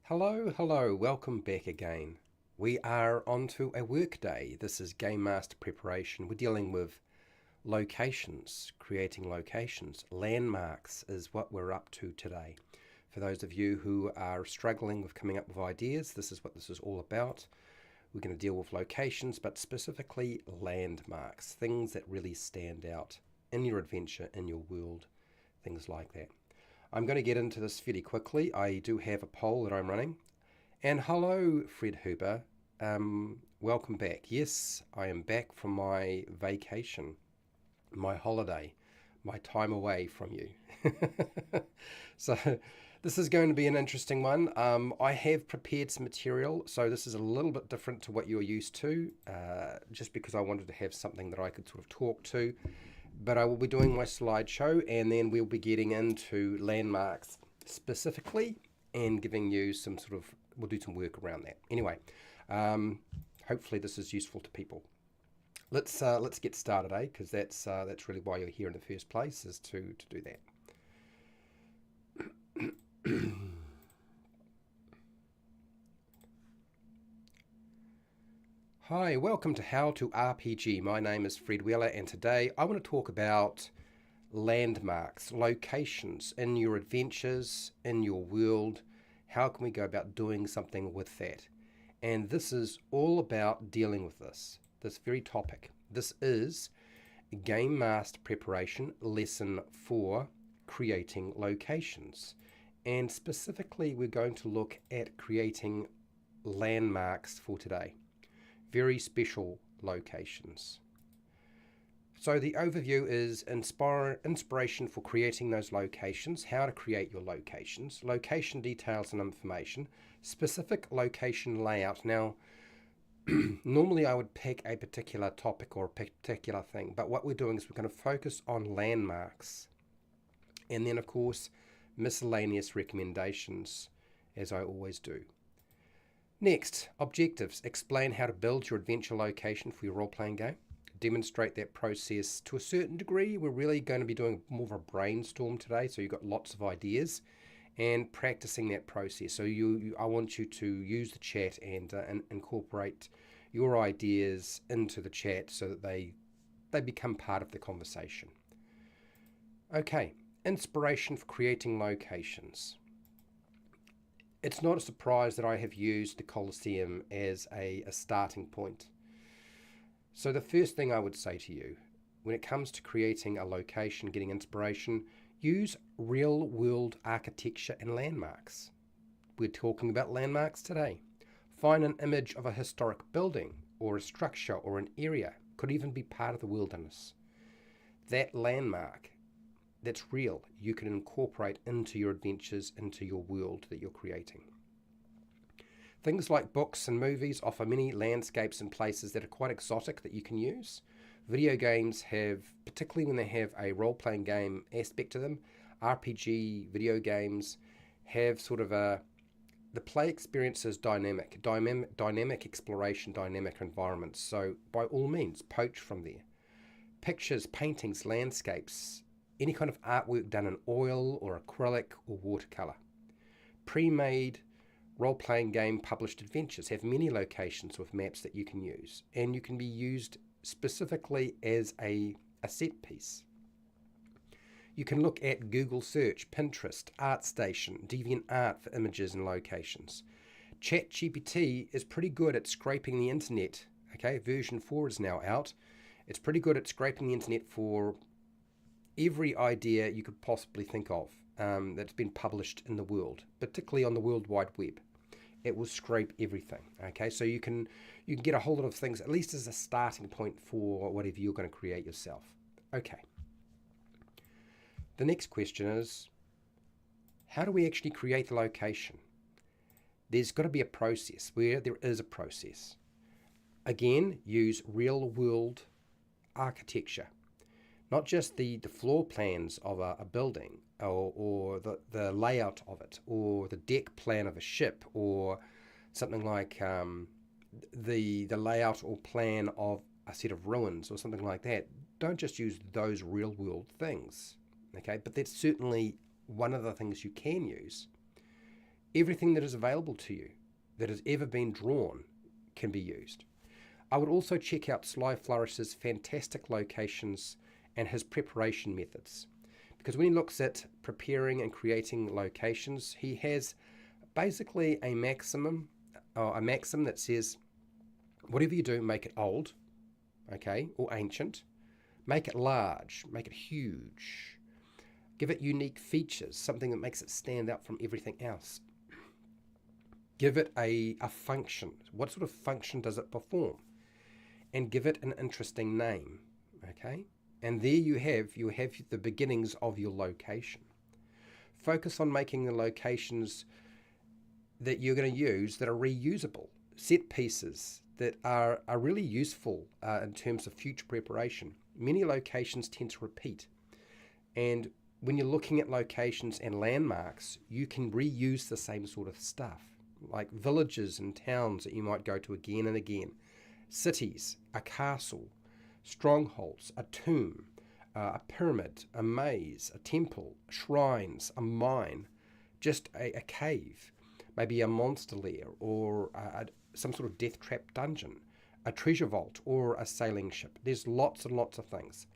Hello, welcome back again. We are on to a work day. This is Game Master preparation. We're dealing with locations, creating locations. Landmarks is what we're up to today. For those of you who are struggling with coming up with ideas, this is what this is all about. We're going to deal with locations, but specifically landmarks, things that really stand out in your adventure, in your world, things like that. I'm going to get into this fairly quickly. I do have a poll that I'm running. And hello, Fred Huber. Welcome back. Yes, I am back from my vacation, my holiday, my time away from you. So this is going to be an interesting one. I have prepared some material, so this is a little bit different to what you're used to, just because I wanted to have something that I could sort of talk to. But I will be doing my slideshow, and then we'll be getting into landmarks specifically and giving you some sort of, we'll do some work around that. Anyway, hopefully this is useful to people. Let's get started, because that's really why you're here in the first place, is to do that. Hi, welcome to How to RPG. My name is Fred Wheeler, and today I want to talk about landmarks, locations in your adventures, in your world. How can we go about doing something with that? And this is all about dealing with this very topic. This is Game Master Preparation, Lesson 4, Creating Locations. And specifically, we're going to look at creating landmarks for today. Very special locations. So the overview is inspiration for creating those locations, how to create your locations, location details and information, specific location layout. Now, normally I would pick a particular topic or a particular thing, but what we're doing is we're going to focus on landmarks. And then, of course, miscellaneous recommendations, as I always do. Next, objectives. Explain how to build your adventure location for your role-playing game. Demonstrate that process to a certain degree. We're really going to be doing more of a brainstorm today, so you've got lots of ideas and practicing that process. So I want you to use the chat and incorporate your ideas into the chat so that they become part of the conversation. Okay, inspiration for creating locations. It's not a surprise that I have used the Colosseum as a starting point. So the first thing I would say to you, when it comes to creating a location, getting inspiration, use real-world architecture and landmarks. We're talking about landmarks today. Find an image of a historic building or a structure or an area, could even be part of the wilderness. That landmark that's real, you can incorporate into your adventures, into your world that you're creating. Things like books and movies offer many landscapes and places that are quite exotic that you can use. Video games have, particularly when they have a role-playing game aspect to them, RPG video games have sort of the play experience is dynamic exploration, dynamic environments. So by all means, poach from there. Pictures, paintings, landscapes, any kind of artwork done in oil or acrylic or watercolor. Pre-made role-playing game published adventures have many locations with maps that you can use, and you can be used specifically as a set piece. You can look at Google search, Pinterest, ArtStation, DeviantArt for images and locations. ChatGPT is pretty good at scraping the internet. Okay, version 4 is now out. It's pretty good at scraping the internet for every idea you could possibly think of that's been published in the world, particularly on the World Wide Web. It will scrape everything. Okay, so you can get a whole lot of things, at least as a starting point for whatever you're going to create yourself. Okay. The next question is, how do we actually create the location? There's got to be a process. Where there is a process. Again, use real-world architecture. Not just the floor plans of a building or the layout of it, or the deck plan of a ship, or something like the layout or plan of a set of ruins or something like that. Don't just use those real world things, okay? But that's certainly one of the things you can use. Everything that is available to you that has ever been drawn can be used. I would also check out Sly Flourish's fantastic locations and his preparation methods. Because when he looks at preparing and creating locations, he has basically a maxim that says, whatever you do, make it old, okay, or ancient. Make it large, make it huge. Give it unique features, something that makes it stand out from everything else. Give it a function. What sort of function does it perform? And give it an interesting name, okay? And there you have the beginnings of your location. Focus on making the locations that you're going to use that are reusable, set pieces that are really useful in terms of future preparation. Many locations tend to repeat. And when you're looking at locations and landmarks, you can reuse the same sort of stuff, like villages and towns that you might go to again and again, cities, a castle, strongholds, a tomb, a pyramid, a maze, a temple, shrines, a mine, just a cave, maybe a monster lair or some sort of death trap dungeon, a treasure vault or a sailing ship. There's lots and lots of things.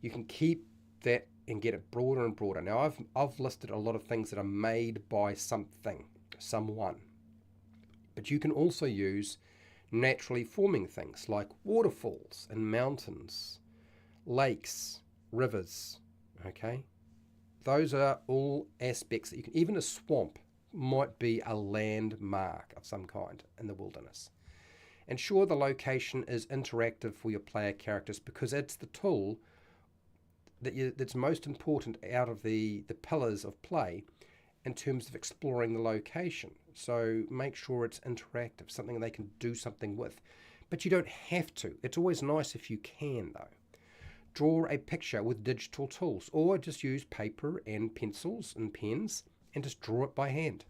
You can keep that and get it broader and broader. Now I've listed a lot of things that are made by something, someone. But you can also use naturally forming things like waterfalls and mountains, lakes, rivers, okay? Those are all aspects that you can, even a swamp might be a landmark of some kind in the wilderness. Ensure the location is interactive for your player characters because it's the tool that's most important out of the pillars of play in terms of exploring the location. So make sure it's interactive, something they can do something with. But you don't have to. It's always nice if you can, though. Draw a picture with digital tools, or just use paper and pencils and pens and just draw it by hand.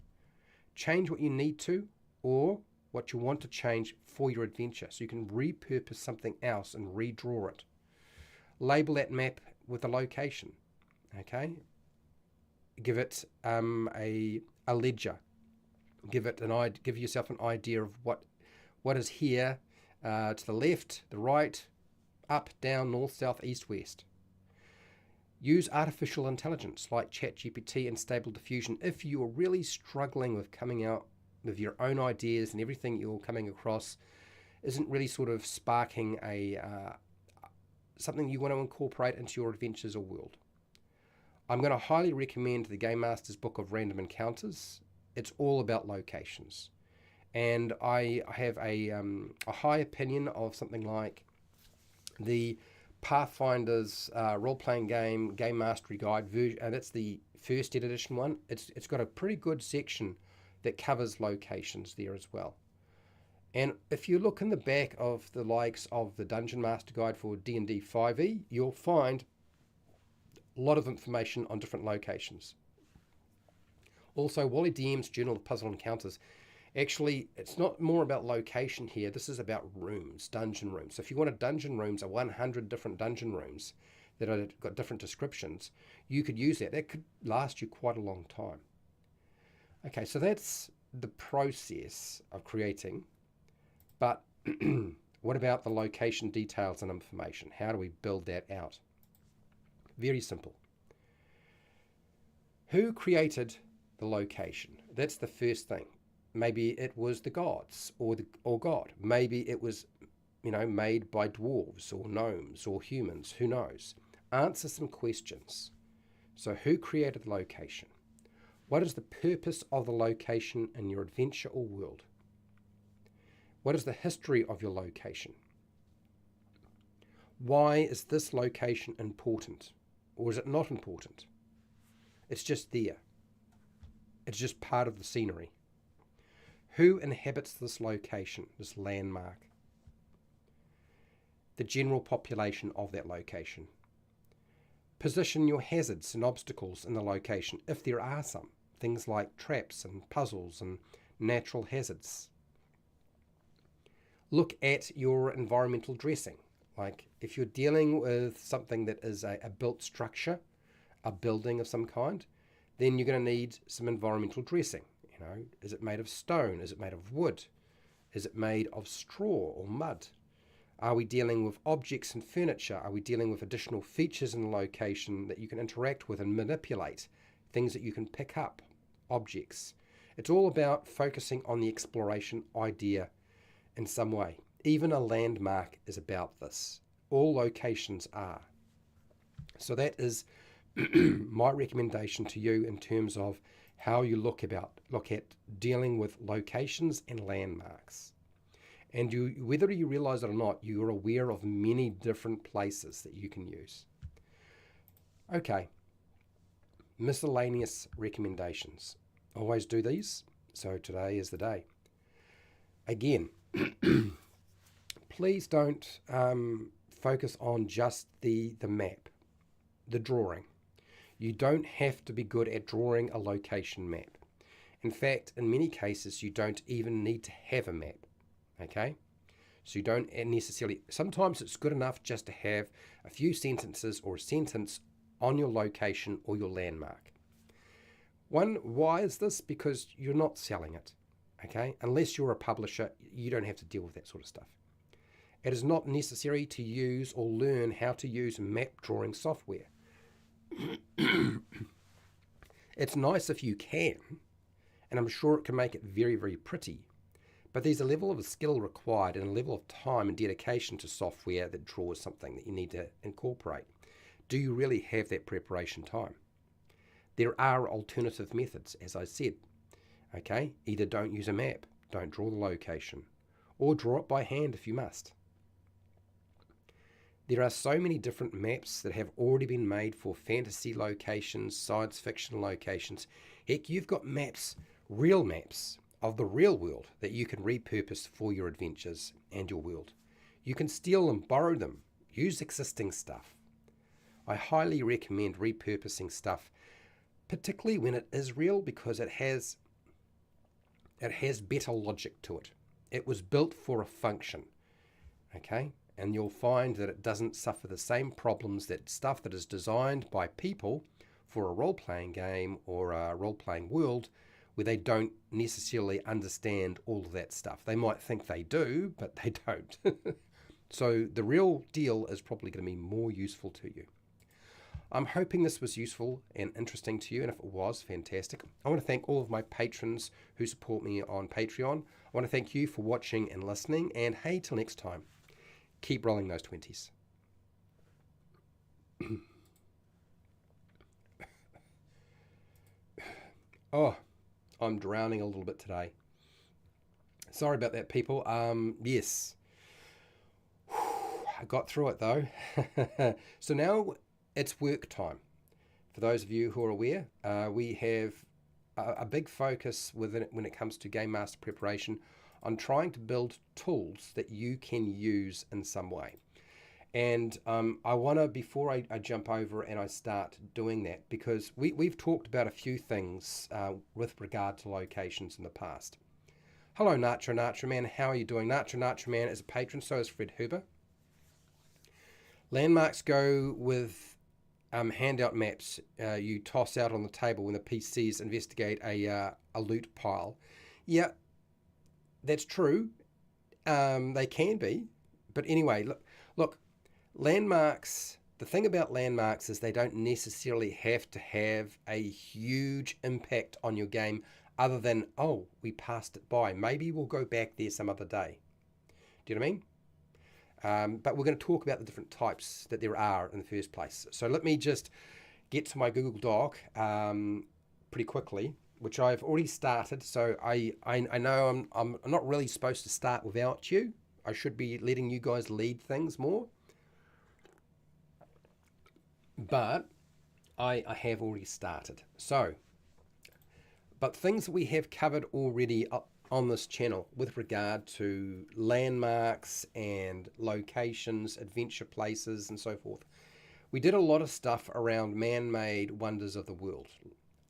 Change what you need to or what you want to change for your adventure, so you can repurpose something else and redraw it. Label that map with a location, okay? Give it a ledger. Give yourself an idea of what is here to the left, the right, up, down, north, south, east, west. Use artificial intelligence like ChatGPT and Stable Diffusion if you are really struggling with coming out with your own ideas and everything you're coming across isn't really sort of sparking something you want to incorporate into your adventures or world. I'm going to highly recommend the Game Master's Book of Random Encounters. It's all about locations. And I have a high opinion of something like the Pathfinder's role-playing game mastery guide version, and it's the first edition one. It's got a pretty good section that covers locations there as well. And if you look in the back of the likes of the Dungeon Master Guide for D&D 5e, you'll find a lot of information on different locations. Also, Wally DM's Journal of Puzzle Encounters. Actually, it's not more about location here. This is about rooms, dungeon rooms. So if you want a dungeon rooms, 100 different dungeon rooms that have got different descriptions, you could use that. That could last you quite a long time. Okay, so that's the process of creating. But what about the location details and information? How do we build that out? Very simple. Who created the location? That's the first thing. Maybe it was the gods or God. Maybe it was, made by dwarves or gnomes or humans. Who knows? Answer some questions. So who created the location? What is the purpose of the location in your adventure or world? What is the history of your location? Why is this location important? Or is it not important? It's just there. It's just part of the scenery. Who inhabits this location, this landmark? The general population of that location. Position your hazards and obstacles in the location, if there are some. Things like traps and puzzles and natural hazards. Look at your environmental dressing. Like if you're dealing with something that is a built structure, a building of some kind, then you're going to need some environmental dressing. Is it made of stone? Is it made of wood? Is it made of straw or mud? Are we dealing with objects and furniture? Are we dealing with additional features in the location that you can interact with and manipulate? Things that you can pick up, objects. It's all about focusing on the exploration idea in some way. Even a landmark is about this. All locations are. So that is my recommendation to you in terms of how you look at dealing with locations and landmarks. And whether you realize it or not, you're aware of many different places that you can use. Okay, miscellaneous recommendations. Always do these, so today is the day. Again, please don't focus on just the map, the drawing. You don't have to be good at drawing a location map. In fact, in many cases, you don't even need to have a map, okay? So you don't necessarily, sometimes it's good enough just to have a few sentences or a sentence on your location or your landmark. Why is this? Because you're not selling it, okay? Unless you're a publisher, you don't have to deal with that sort of stuff. It is not necessary to use or learn how to use map drawing software. It's nice if you can, and I'm sure it can make it very, very pretty, but there's a level of skill required and a level of time and dedication to software that draws something that you need to incorporate. Do you really have that preparation time? There are alternative methods, as I said. Okay, either don't use a map, don't draw the location, or draw it by hand if you must. There are so many different maps that have already been made for fantasy locations, science fiction locations. Heck, you've got maps, real maps of the real world that you can repurpose for your adventures and your world. You can steal them, borrow them, use existing stuff. I highly recommend repurposing stuff, particularly when it is real, because it has better logic to it. It was built for a function, okay? And you'll find that it doesn't suffer the same problems that stuff that is designed by people for a role-playing game or a role-playing world where they don't necessarily understand all of that stuff. They might think they do, but they don't. So the real deal is probably going to be more useful to you. I'm hoping this was useful and interesting to you, and if it was, fantastic. I want to thank all of my patrons who support me on Patreon. I want to thank you for watching and listening, and hey, till next time. Keep rolling those 20s. Oh, I'm drowning a little bit today. Sorry about that, people. Yes. I got through it, though. So now it's work time. For those of you who are aware, we have a big focus when it comes to Game Master preparation on trying to build tools that you can use in some way. And I want to, before I jump over and I start doing that, because we've talked about a few things with regard to locations in the past. Hello, Nacho Man. How are you doing? Nacho Man is a patron, so is Fred Huber. Landmarks go with handout maps you toss out on the table when the PCs investigate a loot pile. Yeah, that's true. They can be. But anyway, look, landmarks, the thing about landmarks is they don't necessarily have to have a huge impact on your game other than, oh, we passed it by. Maybe we'll go back there some other day. Do you know what I mean? But we're going to talk about the different types that there are in the first place. So let me just get to my Google Doc pretty quickly, which I've already started. So I know I'm not really supposed to start without you. I should be letting you guys lead things more. But I have already started. So, but things that we have covered already on this channel with regard to landmarks and locations, adventure places, and so forth. We did a lot of stuff around man-made wonders of the world.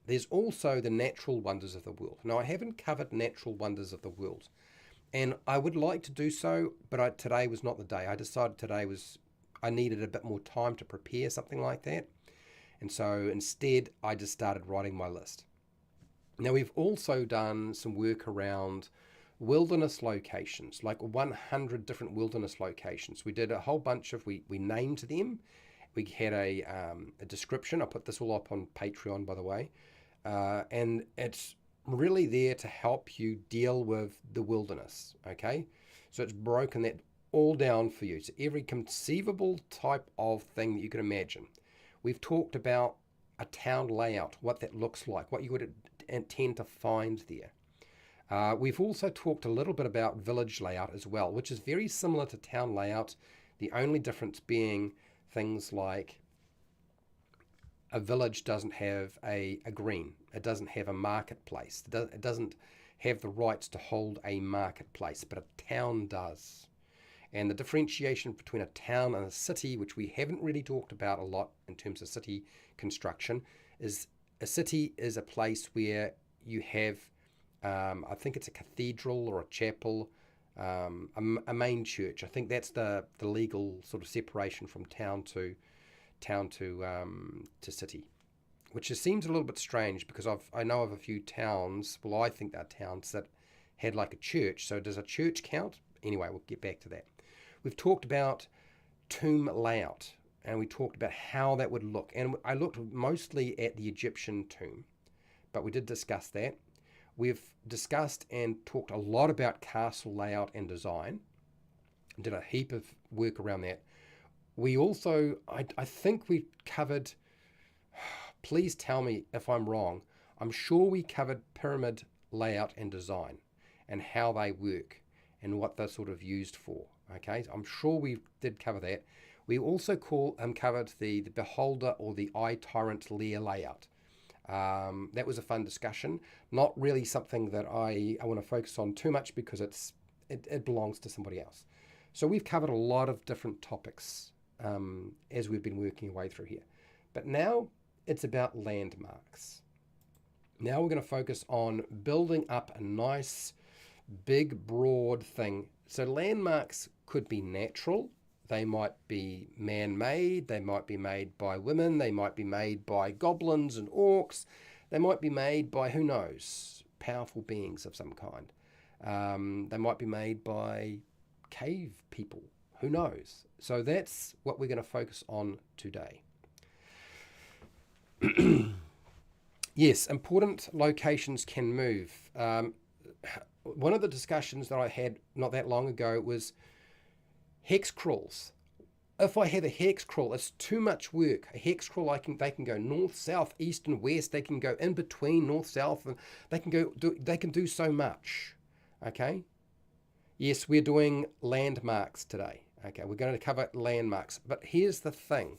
There's also the natural wonders of the world. Now, I haven't covered natural wonders of the world, and I would like to do so, but today was not the day. I decided I needed a bit more time to prepare something like that, and so instead, I just started writing my list. Now, we've also done some work around wilderness locations, like 100 different wilderness locations. We did a whole bunch of, we named them. We had a description. I put this all up on Patreon, by the way. And it's really there to help you deal with the wilderness, okay? So it's broken that all down for you. So every conceivable type of thing that you can imagine. We've talked about a town layout, what that looks like, what you would intend to find there. We've also talked a little bit about village layout as well, which is very similar to town layout. The only difference being things like a village doesn't have a green. It doesn't have a marketplace. It doesn't have the rights to hold a marketplace, but a town does. And the differentiation between a town and a city, which we haven't really talked about a lot in terms of city construction, is a city is a place where you have, I think it's a cathedral or a chapel, a main church. I think that's the legal sort of separation from town to city, which just seems a little bit strange because I know of a few towns. Well, I think they're towns that had like a church. So does a church count? Anyway, we'll get back to that. We've talked about tomb layout, and we talked about how that would look. And I looked mostly at the Egyptian tomb, but we did discuss that. We've discussed and talked a lot about castle layout and design. Did a heap of work around that. We also, I think we covered, please tell me if I'm wrong, I'm sure we covered pyramid layout and design and how they work and what they're sort of used for. Okay, I'm sure we did cover that. We also covered the beholder or the eye tyrant layer layout. That was a fun discussion. Not really something that I want to focus on too much because it belongs to somebody else. So we've covered a lot of different topics as we've been working our way through here. But now it's about landmarks. Now we're going to focus on building up a nice, big, broad thing. So landmarks could be natural. They might be man-made. They might be made by women. They might be made by goblins and orcs. They might be made by, who knows, powerful beings of some kind. They might be made by cave people. Who knows? So that's what we're going to focus on today. Yes, important locations can move. One of the discussions that I had not that long ago was hex crawls. If I have a hex crawl, it's too much work. A hex crawl, they can go north, south, east, and west. They can go in between north, south, and they can do so much. Okay. Yes, we're doing landmarks today. Okay, we're going to cover landmarks. But here's the thing.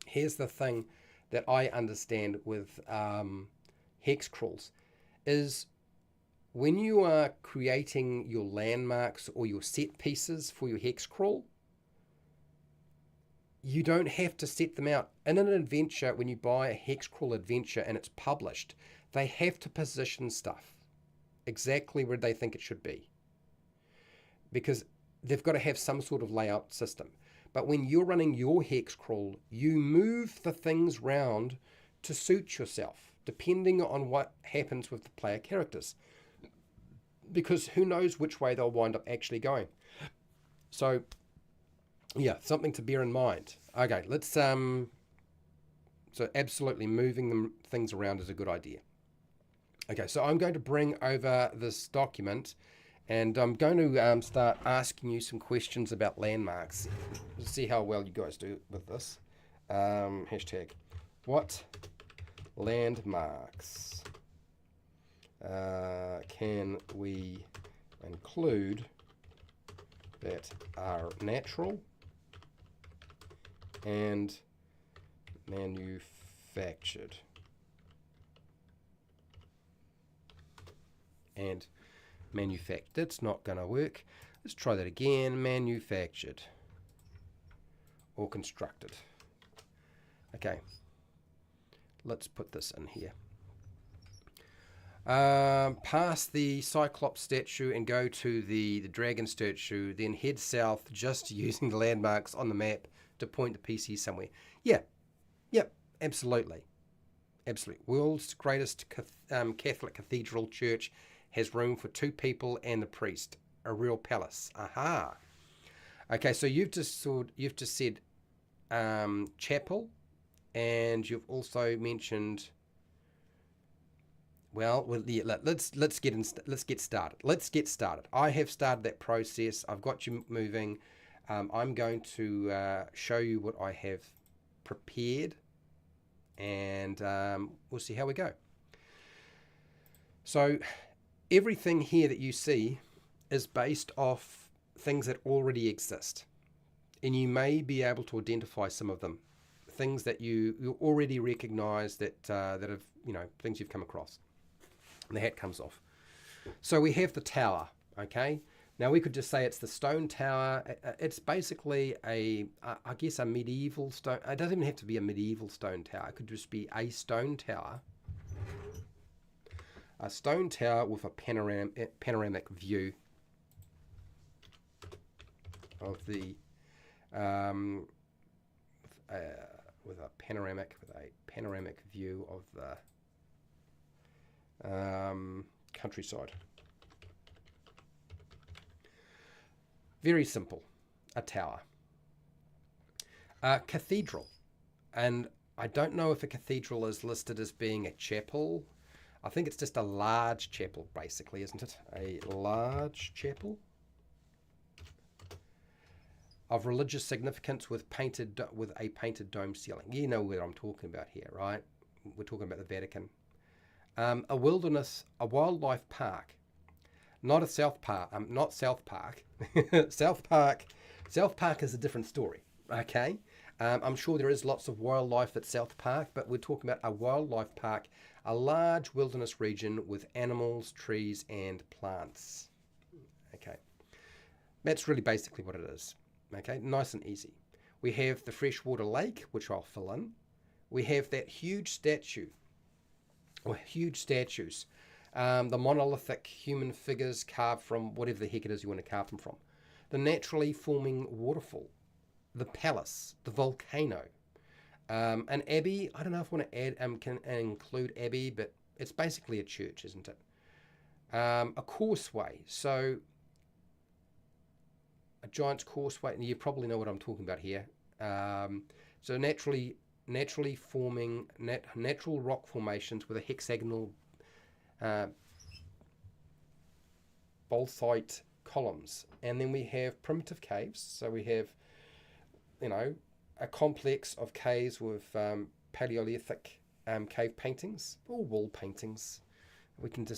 Here's the thing that I understand with hex crawls is when you are creating your landmarks or your set pieces for your hex crawl, you don't have to set them out. In an adventure, when you buy a hex crawl adventure and it's published, they have to position stuff exactly where they think it should be, because they've got to have some sort of layout system. But when you're running your hex crawl, you move the things round to suit yourself, depending on what happens with the player characters, because who knows which way they'll wind up actually going. So yeah, something to bear in mind. Okay, let's so absolutely moving things around is a good idea. Okay, so I'm going to bring over this document and I'm going to start asking you some questions about landmarks. Let's see how well you guys do with this. Hashtag, what landmarks can we include that are natural and manufactured? And manufactured's not going to work. Let's try that again. Manufactured or constructed. Okay, let's put this in here. Past the Cyclops statue and go to the dragon statue, then head south just using the landmarks on the map to point the PC somewhere. Yeah, absolutely. Absolutely. World's greatest Catholic cathedral church has room for 2 people and the priest. A real palace. Aha. Okay, so you've just said chapel, and you've also mentioned. Well, yeah, let's get started. Let's get started. I have started that process. I've got you moving. I'm going to show you what I have prepared, and we'll see how we go. So everything here that you see is based off things that already exist, and you may be able to identify some of them, things that you already recognise that have things you've come across. And the hat comes off. So we have the tower. Okay. Now we could just say it's the stone tower. It's basically I guess a medieval stone. It doesn't even have to be a medieval stone tower. It could just be a stone tower. A stone tower with a panoramic view of the with a panoramic view of the countryside. Very simple. A tower. A cathedral. And I don't know if a cathedral is listed as being a chapel. I think it's just a large chapel, basically, isn't it? A large chapel of religious significance with a painted dome ceiling. You know what I'm talking about here, right? We're talking about the Vatican. A wildlife park, not a South Park. Not South Park. South Park is a different story. Okay, I'm sure there is lots of wildlife at South Park, but we're talking about a wildlife park, a large wilderness region with animals, trees, and plants. Okay, that's really basically what it is. Okay, nice and easy. We have the Freshwater Lake, which I'll fill in. We have that huge statue. Or huge statues, the monolithic human figures carved from whatever the heck it is you want to carve them from, the naturally forming waterfall, the palace, the volcano, an abbey. I don't know if I want to add can include abbey, but it's basically a church, isn't it? A causeway, so a giant causeway, and you probably know what I'm talking about here. So naturally forming natural rock formations with a hexagonal basaltite columns. And then we have primitive caves. So we have, a complex of caves with Paleolithic cave paintings or wall paintings. We can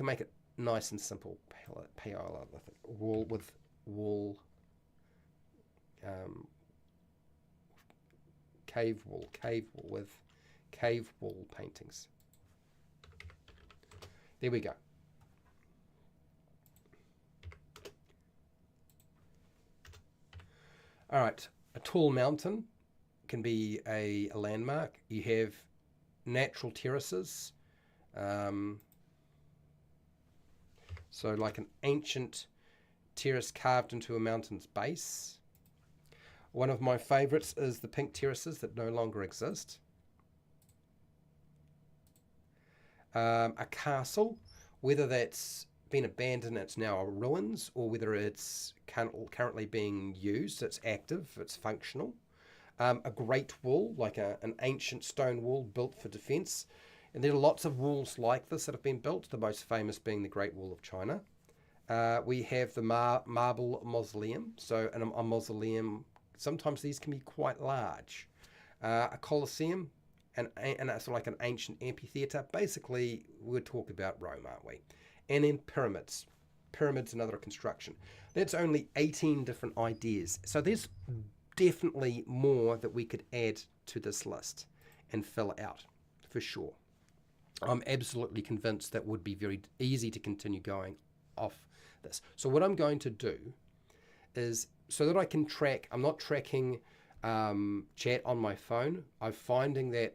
make it nice and simple. Paleolithic wall with wall. Cave wall with cave wall paintings. There we go. All right, a tall mountain can be a landmark. You have natural terraces, so like an ancient terrace carved into a mountain's base. One of my favourites is the pink terraces that no longer exist. A castle, whether that's been abandoned, it's now ruins, or whether it's currently being used, it's active, it's functional. A great wall, like an ancient stone wall built for defence. And there are lots of walls like this that have been built, the most famous being the Great Wall of China. We have the marble mausoleum, so a mausoleum. Sometimes these can be quite large. A coliseum, and it's like an ancient amphitheatre. Basically, we're talking about Rome, aren't we? And then pyramids. Pyramids and other construction. That's only 18 different ideas. So there's definitely more that we could add to this list and fill out, for sure. I'm absolutely convinced that would be very easy to continue going off this. So what I'm going to do is, so that I can track, I'm not tracking chat on my phone. I'm finding that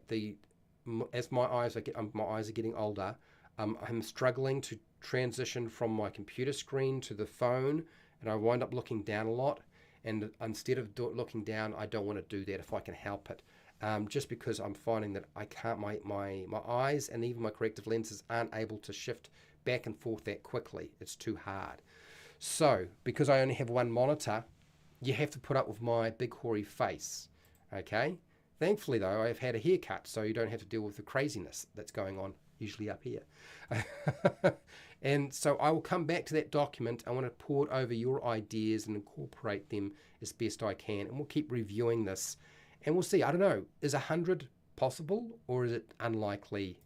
as my eyes are getting older, I'm struggling to transition from my computer screen to the phone, and I wind up looking down a lot. And instead of looking down, I don't want to do that if I can help it. just because I'm finding that I can't, my eyes and even my corrective lenses aren't able to shift back and forth that quickly. It's too hard. So, because I only have one monitor, you have to put up with my big hoary face, okay? Thankfully, though, I've had a haircut, so you don't have to deal with the craziness that's going on, usually up here. And so I will come back to that document. I want to port over your ideas and incorporate them as best I can, and we'll keep reviewing this, and we'll see. I don't know, is 100 possible, or is it unlikely?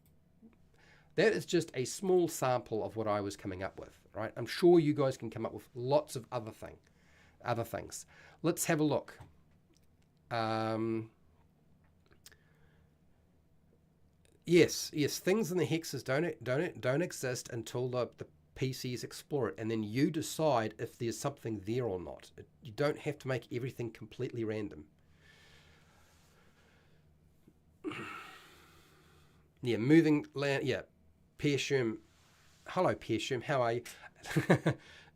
That is just a small sample of what I was coming up with, right? I'm sure you guys can come up with lots of other things. Let's have a look. Yes, things in the hexes don't exist until the PCs explore it, and then you decide if there's something there or not. You don't have to make everything completely random. Yeah, moving land. Yeah, Pearsham. Hello, Pearsham. How are you?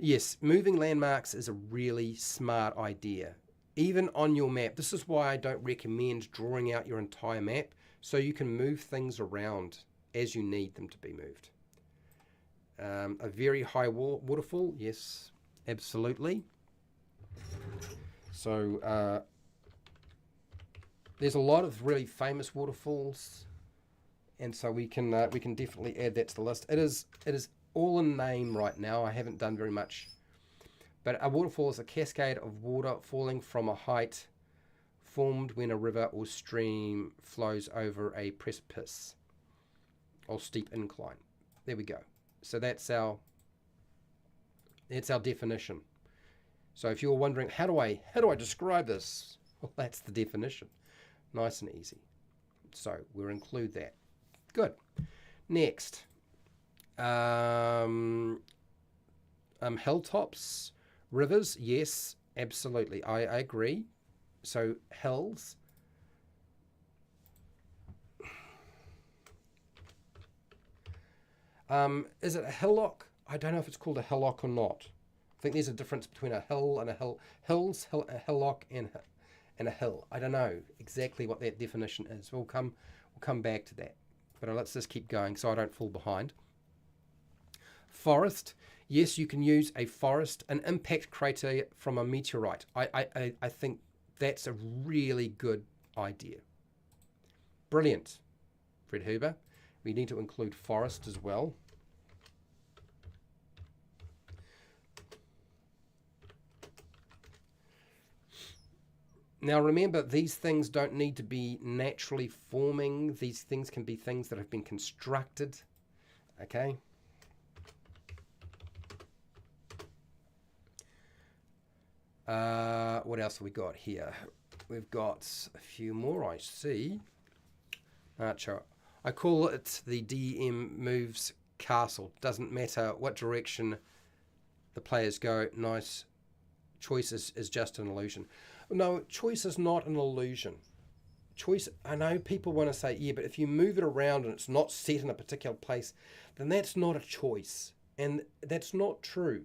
Yes, moving landmarks is a really smart idea. Even on your map. This is why I don't recommend drawing out your entire map, so you can move things around as you need them to be moved. A very high waterfall. Yes, absolutely. So there's a lot of really famous waterfalls, and so we can definitely add that to the list. It is all in name right now. I haven't done very much, but a waterfall is a cascade of water falling from a height formed when a river or stream flows over a precipice or steep incline. There we go. So that's our definition. So if you're wondering how do I describe this, well, that's the definition. Nice and easy. So we'll include that. Good. Next, hilltops, rivers. Yes, absolutely. I agree. So hills. Is it a hillock? I don't know if it's called a hillock or not. I think there's a difference between a hill and a hill. A hillock and a hill. I don't know exactly what that definition is. We'll come back to that. But let's just keep going so I don't fall behind. Forest. Yes, you can use a forest, an impact crater from a meteorite. I think that's a really good idea. Brilliant, Fred Huber. We need to include forest as well. Now remember, these things don't need to be naturally forming. These things can be things that have been constructed. Okay. What else have we got here? We've got a few more, I see. Archer. I call it the DM moves castle. Doesn't matter what direction the players go. Nice. Choice is just an illusion. No, choice is not an illusion. Choice, I know people want to say, yeah, but if you move it around and it's not set in a particular place, then that's not a choice. And that's not true.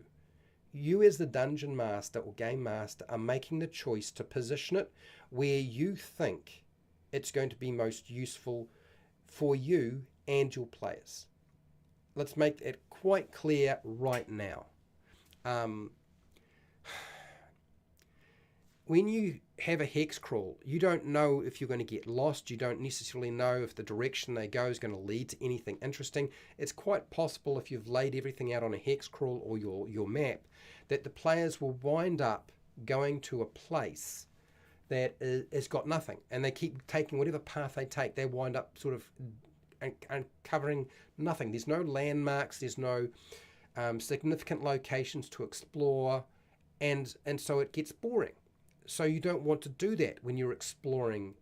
You as the dungeon master or game master are making the choice to position it where you think it's going to be most useful for you and your players. Let's make it quite clear right now. When you have a hex crawl, you don't know if you're going to get lost. You don't necessarily know if the direction they go is going to lead to anything interesting. It's quite possible, if you've laid everything out on a hex crawl or your map, that the players will wind up going to a place that has got nothing, and they keep taking whatever path they take. They wind up sort of uncovering nothing. There's no landmarks. There's no significant locations to explore, and so it gets boring. So you don't want to do that when you're exploring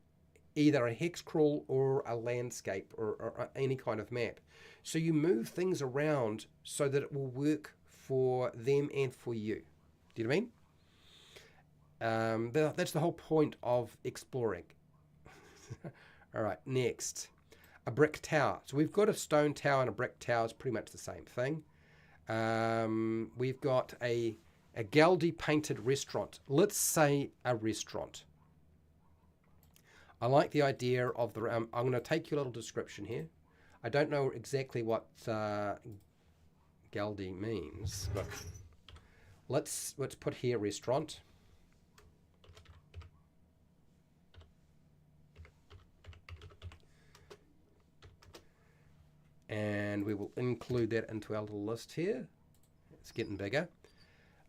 either a hex crawl or a landscape or any kind of map. So you move things around so that it will work for them and for you. Do you know what I mean? That's the whole point of exploring. All right, next. A brick tower. So we've got a stone tower and a brick tower. It's pretty much the same thing. We've got a Galdi painted restaurant. Let's say a restaurant. I like the idea of the, I'm going to take your little description here. I don't know exactly what Galdi means, but let's put here restaurant. And we will include that into our little list here. It's getting bigger.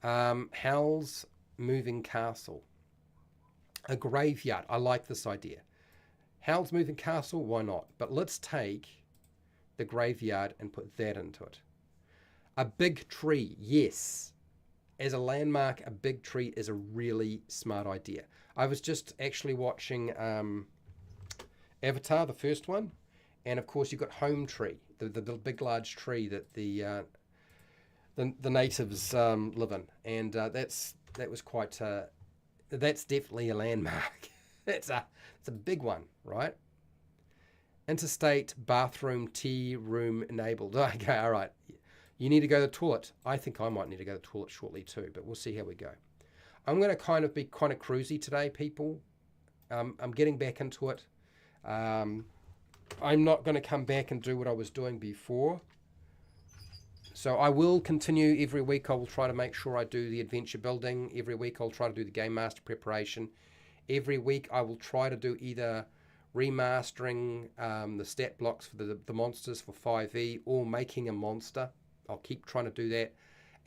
Howl's Moving Castle. A graveyard. I like this idea. Howl's Moving Castle, why not? But let's take the graveyard and put that into it. A big tree, yes. As a landmark, a big tree is a really smart idea. I was just actually watching Avatar, the first one, and of course you've got Home Tree, the big large tree that the natives live in, and that's definitely a landmark. it's a big one, right? Interstate bathroom tea room enabled. Okay, all right. You need to go to the toilet. I think I might need to go to the toilet shortly too, but we'll see how we go. I'm going to be kind of cruisy today, people. I'm getting back into it. I'm not going to come back and do what I was doing before. So I will continue every week. I will try to make sure I do the adventure building. Every week I'll try to do the game master preparation. Every week I will try to do either remastering the stat blocks for the monsters for 5e or making a monster. I'll keep trying to do that.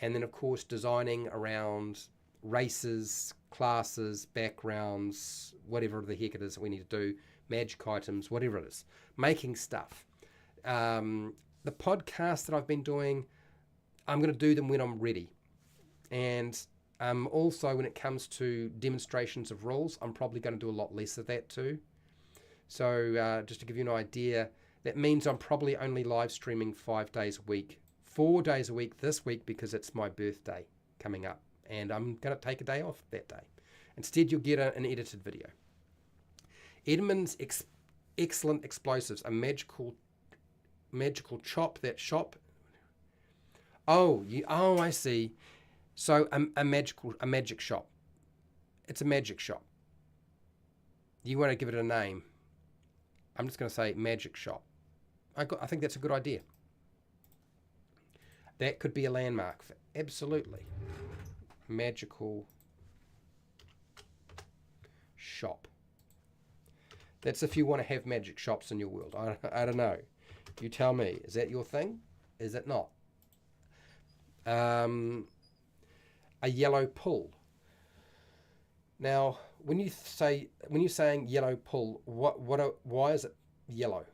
And then, of course, designing around races, classes, backgrounds, whatever the heck it is that we need to do, magic items, whatever it is. Making stuff. The podcasts that I've been doing, I'm going to do them when I'm ready. And also when it comes to demonstrations of rules, I'm probably going to do a lot less of that too. So just to give you an idea, that means I'm probably only live streaming 5 days a week. 4 days a week this week because it's my birthday coming up. And I'm going to take a day off that day. Instead, you'll get an edited video. Edmund's excellent explosives, a magical chop that shop. Oh, I see. So a magic shop. It's a magic shop. You want to give it a name. I'm just going to say magic shop. I think that's a good idea. That could be a landmark for absolutely. Magical shop. That's if you want to have magic shops in your world. I don't know. You tell me. Is that your thing? Is it not? A yellow pull. Now, when you're saying yellow pull, why is it yellow?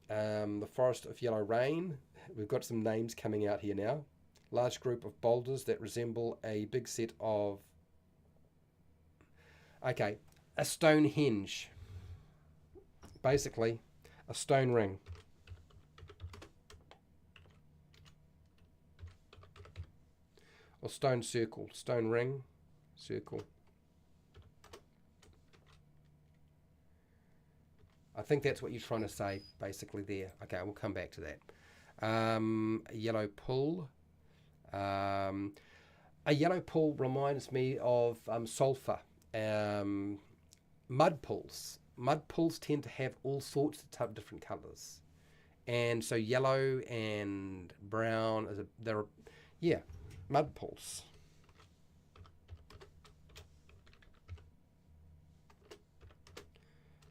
The Forest of Yellow Rain. We've got some names coming out here now. Large group of boulders that resemble a big set of... Okay, a Stonehenge. Basically, a stone ring. Or stone circle. Stone ring, circle. I think that's what you're trying to say, basically, there. Okay, we'll come back to that. A yellow pull. A yellow pull reminds me of sulfur. Mud pulls. Mud pulls tend to have all sorts of different colours. And so yellow and brown, mud pulls.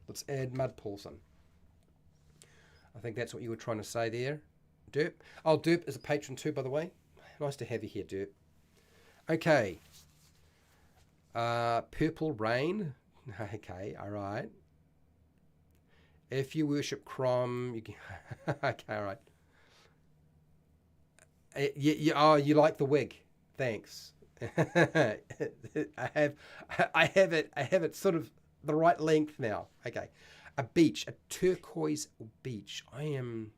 Let's add mud pulls in. I think that's what you were trying to say there. Derp. Oh, Derp is a patron too, by the way. Nice to have you here, Derp. Okay. Purple Rain. Okay, all right. If you worship Crom, you can... Okay, all right. You like the wig. Thanks. I have it sort of the right length now. Okay. A beach, a turquoise beach. I am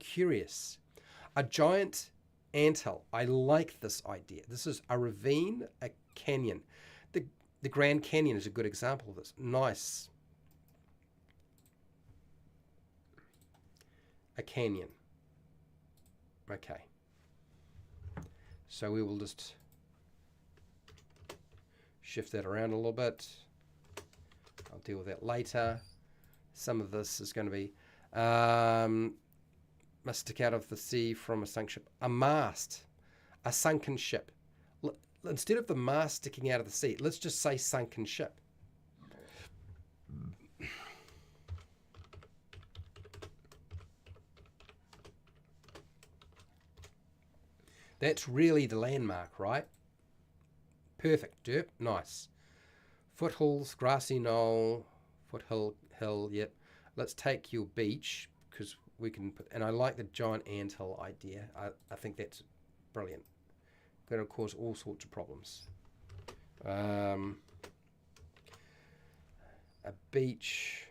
curious. A giant anthill. I like this idea. This is a ravine, a canyon. The Grand Canyon is a good example of this. Nice. A canyon. Okay. So we will just shift that around a little bit. I'll deal with that later. Some of this is going to be must stick out of the sea from a sunk ship. A mast, a sunken ship. Instead of the mast sticking out of the sea, let's just say sunken ship. That's really the landmark, right? Perfect, derp, nice. Foothills, grassy knoll, foothill, hill, yep. Let's take your beach, because we can put, and I like the giant anthill idea. I think that's brilliant. Going to cause all sorts of problems. A beach,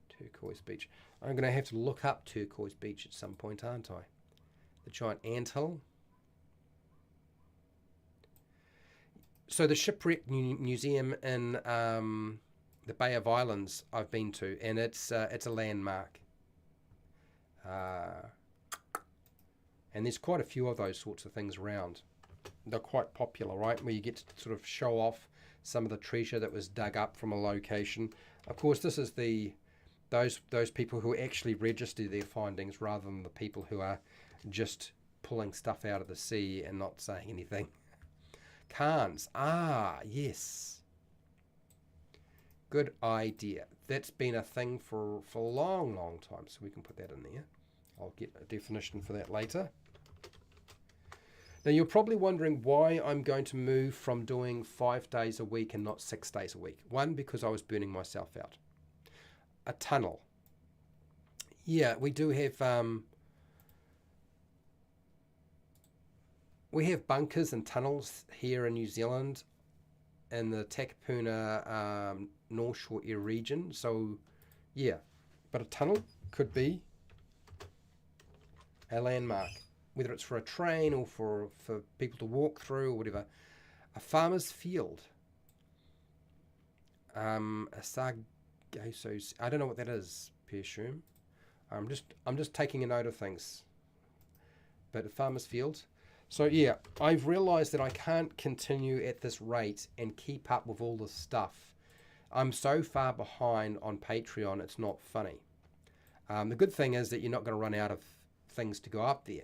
Turquoise Beach. I'm going to have to look up Turquoise Beach at some point, aren't I? The giant anthill. So the Shipwreck Museum in the Bay of Islands I've been to, and it's a landmark. And there's quite a few of those sorts of things around. They're quite popular, right? Where you get to sort of show off some of the treasure that was dug up from a location. Of course, this is those people who actually register their findings rather than the people who are just pulling stuff out of the sea and not saying anything. Cairns. Ah, yes. Good idea. That's been a thing for a long, long time, so we can put that in there. I'll get a definition for that later. Now, you're probably wondering why I'm going to move from doing 5 days a week and not 6 days a week. One, because I was burning myself out. A tunnel. Yeah, we do have... we have bunkers and tunnels here in New Zealand in the Takapuna North Shore Air region. So, yeah, but a tunnel could be a landmark, whether it's for a train or for people to walk through or whatever. A farmer's field. A sargasso, I don't know what that is, Pershum. I'm just taking a note of things. But a farmer's field. So yeah, I've realised that I can't continue at this rate and keep up with all this stuff. I'm so far behind on Patreon, it's not funny. The good thing is that you're not going to run out of things to go up there.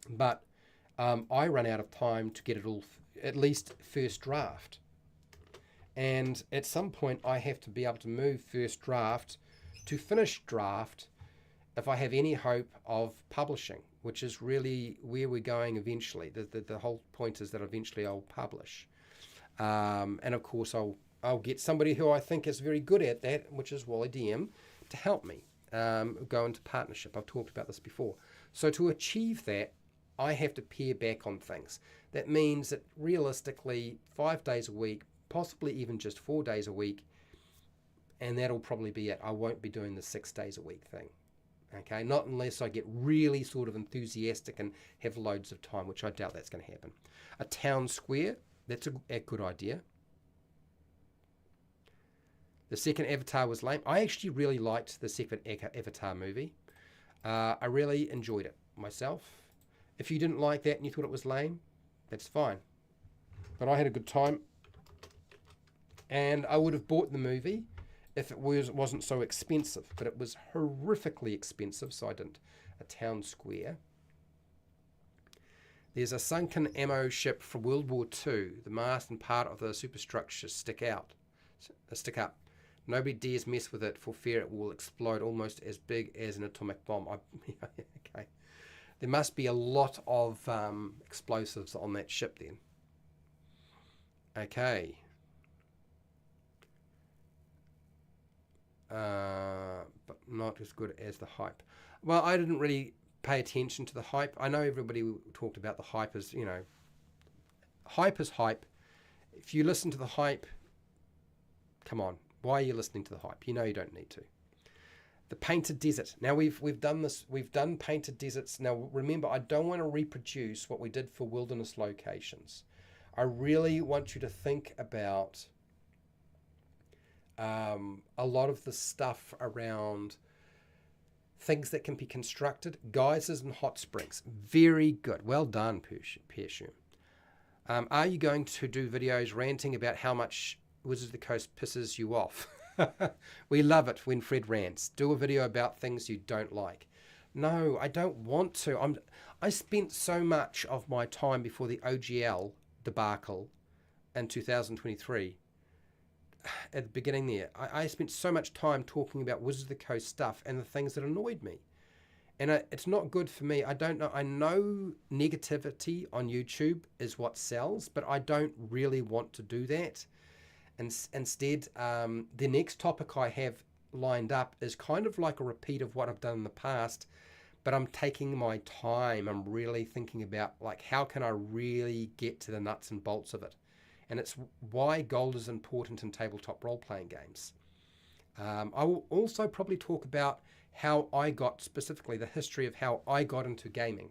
But I run out of time to get it all, at least first draft. And at some point I have to be able to move first draft to finished draft if I have any hope of publishing, which is really where we're going eventually. The whole point is that eventually I'll publish. And of course I'll get somebody who I think is very good at that, which is Wally DM, to help me go into partnership. I've talked about this before. So to achieve that, I have to pare back on things. That means that realistically 5 days a week, possibly even just 4 days a week, and that'll probably be it. I won't be doing the 6 days a week thing. Okay, not unless I get really sort of enthusiastic and have loads of time, which I doubt that's going to happen. A town square, that's a good idea. The second Avatar was lame. I actually really liked the second Avatar movie. I really enjoyed it myself. If you didn't like that and you thought it was lame, that's fine. But I had a good time. And I would have bought the movie if it wasn't so expensive, but it was horrifically expensive, so I didn't. A town square. There's a sunken ammo ship from World War II. The mast and part of the superstructure stick up. Nobody dares mess with it for fear it will explode almost as big as an atomic bomb. Okay. There must be a lot of explosives on that ship then. Okay. But not as good as the hype. Well, I didn't really pay attention to the hype. I know everybody talked about the hype as, you know, hype is hype. If you listen to the hype, come on, why are you listening to the hype? You know you don't need to. The painted desert. Now we've done this. We've done painted deserts. Now remember, I don't want to reproduce what we did for wilderness locations. I really want you to think about a lot of the stuff around things that can be constructed. Geysers and hot springs. Very good. Well done, Pershum. Are you going to do videos ranting about how much Wizards of the Coast pisses you off. We love it when Fred rants. Do a video about things you don't like. No, I don't want to. I spent so much of my time before the OGL debacle in 2023. At the beginning there, I spent so much time talking about Wizards of the Coast stuff and the things that annoyed me. And it's not good for me. I don't know. I know negativity on YouTube is what sells, but I don't really want to do that. And instead, the next topic I have lined up is kind of like a repeat of what I've done in the past, but I'm taking my time. I'm really thinking about, like, how can I really get to the nuts and bolts of it? And it's why gold is important in tabletop role-playing games. I will also probably talk about how I got, specifically the history of how I got into gaming.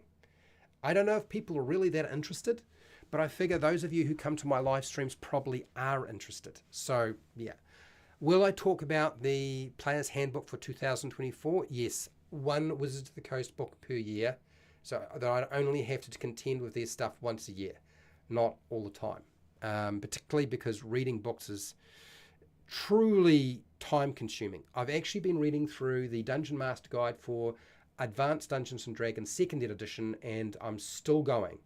I don't know if people are really that interested, but I figure those of you who come to my live streams probably are interested. So, yeah. Will I talk about the Player's Handbook for 2024? Yes. One Wizards of the Coast book per year, so that I only have to contend with their stuff once a year, not all the time. Particularly because reading books is truly time consuming. I've actually been reading through the Dungeon Master Guide for Advanced Dungeons and Dragons 2nd edition, and I'm still going.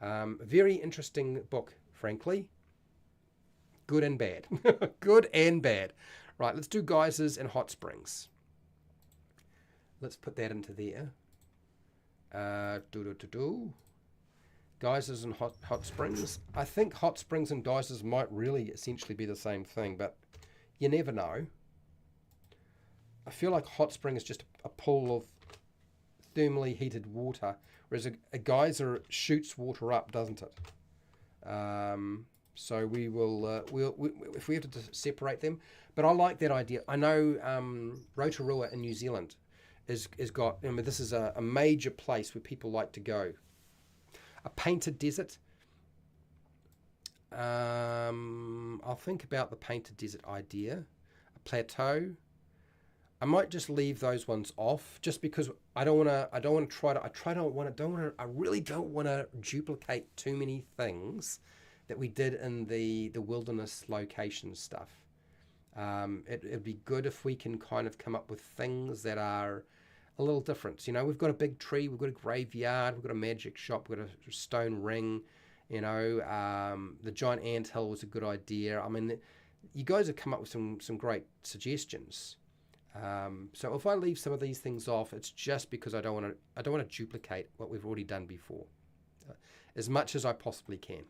Very interesting book, frankly. Good and bad. Good and bad. Right, let's do geysers and hot springs. Let's put that into there. Geysers and hot springs. I think hot springs and geysers might really essentially be the same thing, but you never know. I feel like hot spring is just a pool of thermally heated water, whereas a geyser shoots water up, doesn't it? So we will, if we have to separate them. But I like that idea. I know Rotorua in New Zealand is got, I mean, this is a major place where people like to go. A painted desert. I'll think about the painted desert idea. A plateau. I might just leave those ones off, just because I really don't want to duplicate too many things that we did in the wilderness location stuff. It'd be good if we can kind of come up with things that are a little different. You know, we've got a big tree, we've got a graveyard, we've got a magic shop, we've got a stone ring. You know, the giant anthill was a good idea. I mean, you guys have come up with some great suggestions. So if I leave some of these things off, it's just because I don't want to duplicate what we've already done before, as much as I possibly can.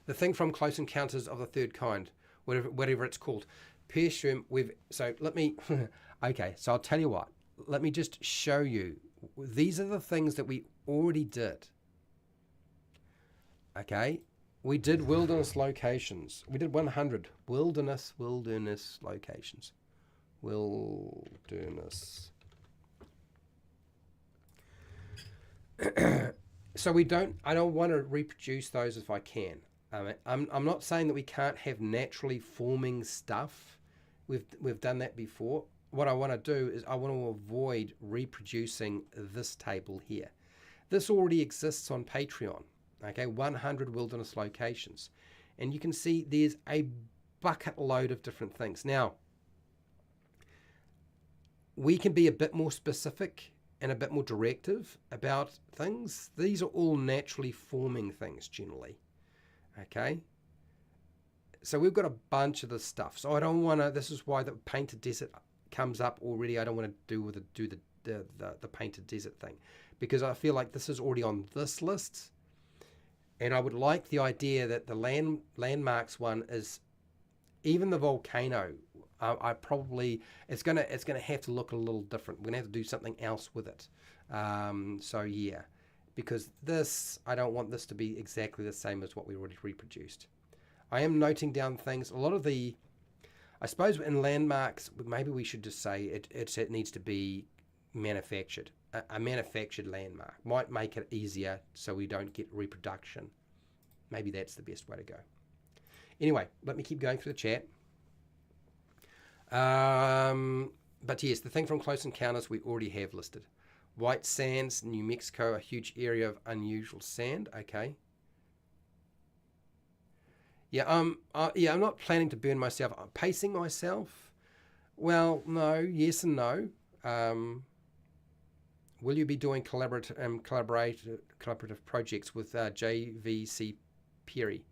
The thing from Close Encounters of the Third Kind, whatever it's called, Pershum. So let me. Okay, so I'll tell you what. Let me just show you. These are the things that we already did. Okay, we did wilderness locations. We did 100 wilderness locations. Wilderness. So I don't want to reproduce those if I can. I'm not saying that we can't have naturally forming stuff. We've done that before. What I want to do is I want to avoid reproducing this table here. This already exists on Patreon. Okay, 100 wilderness locations. And you can see there's a bucket load of different things. Now, we can be a bit more specific and a bit more directive about things. These are all naturally forming things generally. Okay, so we've got a bunch of this stuff. So I don't want to. This is why the painted desert comes up already. I don't want to do the painted desert thing, because I feel like this is already on this list, and I would like the idea that the landmarks one is even the volcano. I probably it's gonna have to look a little different. We're gonna have to do something else with it. So yeah. Because this, I don't want this to be exactly the same as what we already reproduced. I am noting down things. A lot of the, I suppose in landmarks, maybe we should just say it needs to be manufactured. A manufactured landmark might make it easier so we don't get reproduction. Maybe that's the best way to go. Anyway, let me keep going through the chat. But yes, the thing from Close Encounters we already have listed. White Sands, New Mexico, a huge area of unusual sand. Okay. Yeah, I'm not planning to burn myself. I'm pacing myself. Well, no, yes and no. Um, will you be doing collaborative projects with JVC Perry?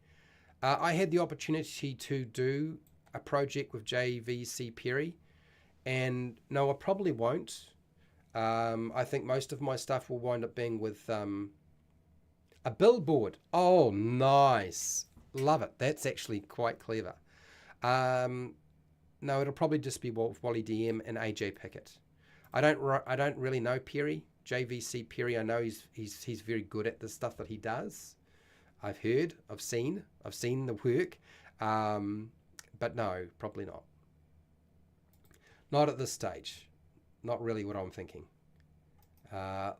I had the opportunity to do a project with JVC Perry, and no, I probably won't. I think most of my stuff will wind up being with a billboard. Oh, nice. Love it. That's actually quite clever. Um, no, it'll probably just be with Wally DM and AJ Pickett. I don't really know Perry, JVC Perry. I know he's very good at the stuff that he does. I've heard, I've seen the work, um, but no, probably not. Not at this stage. Not really what I'm thinking. Uh,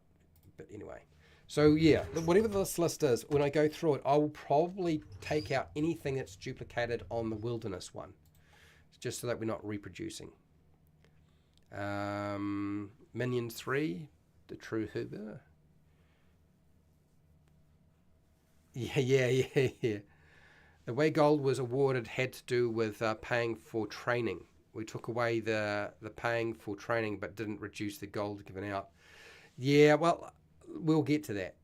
but anyway, so yeah, whatever this list is, when I go through it, I will probably take out anything that's duplicated on the wilderness one, just so that we're not reproducing. Minion 3, the True Huber. Yeah. The way gold was awarded had to do with paying for training. We took away the paying for training, but didn't reduce the gold given out. Yeah, well, we'll get to that.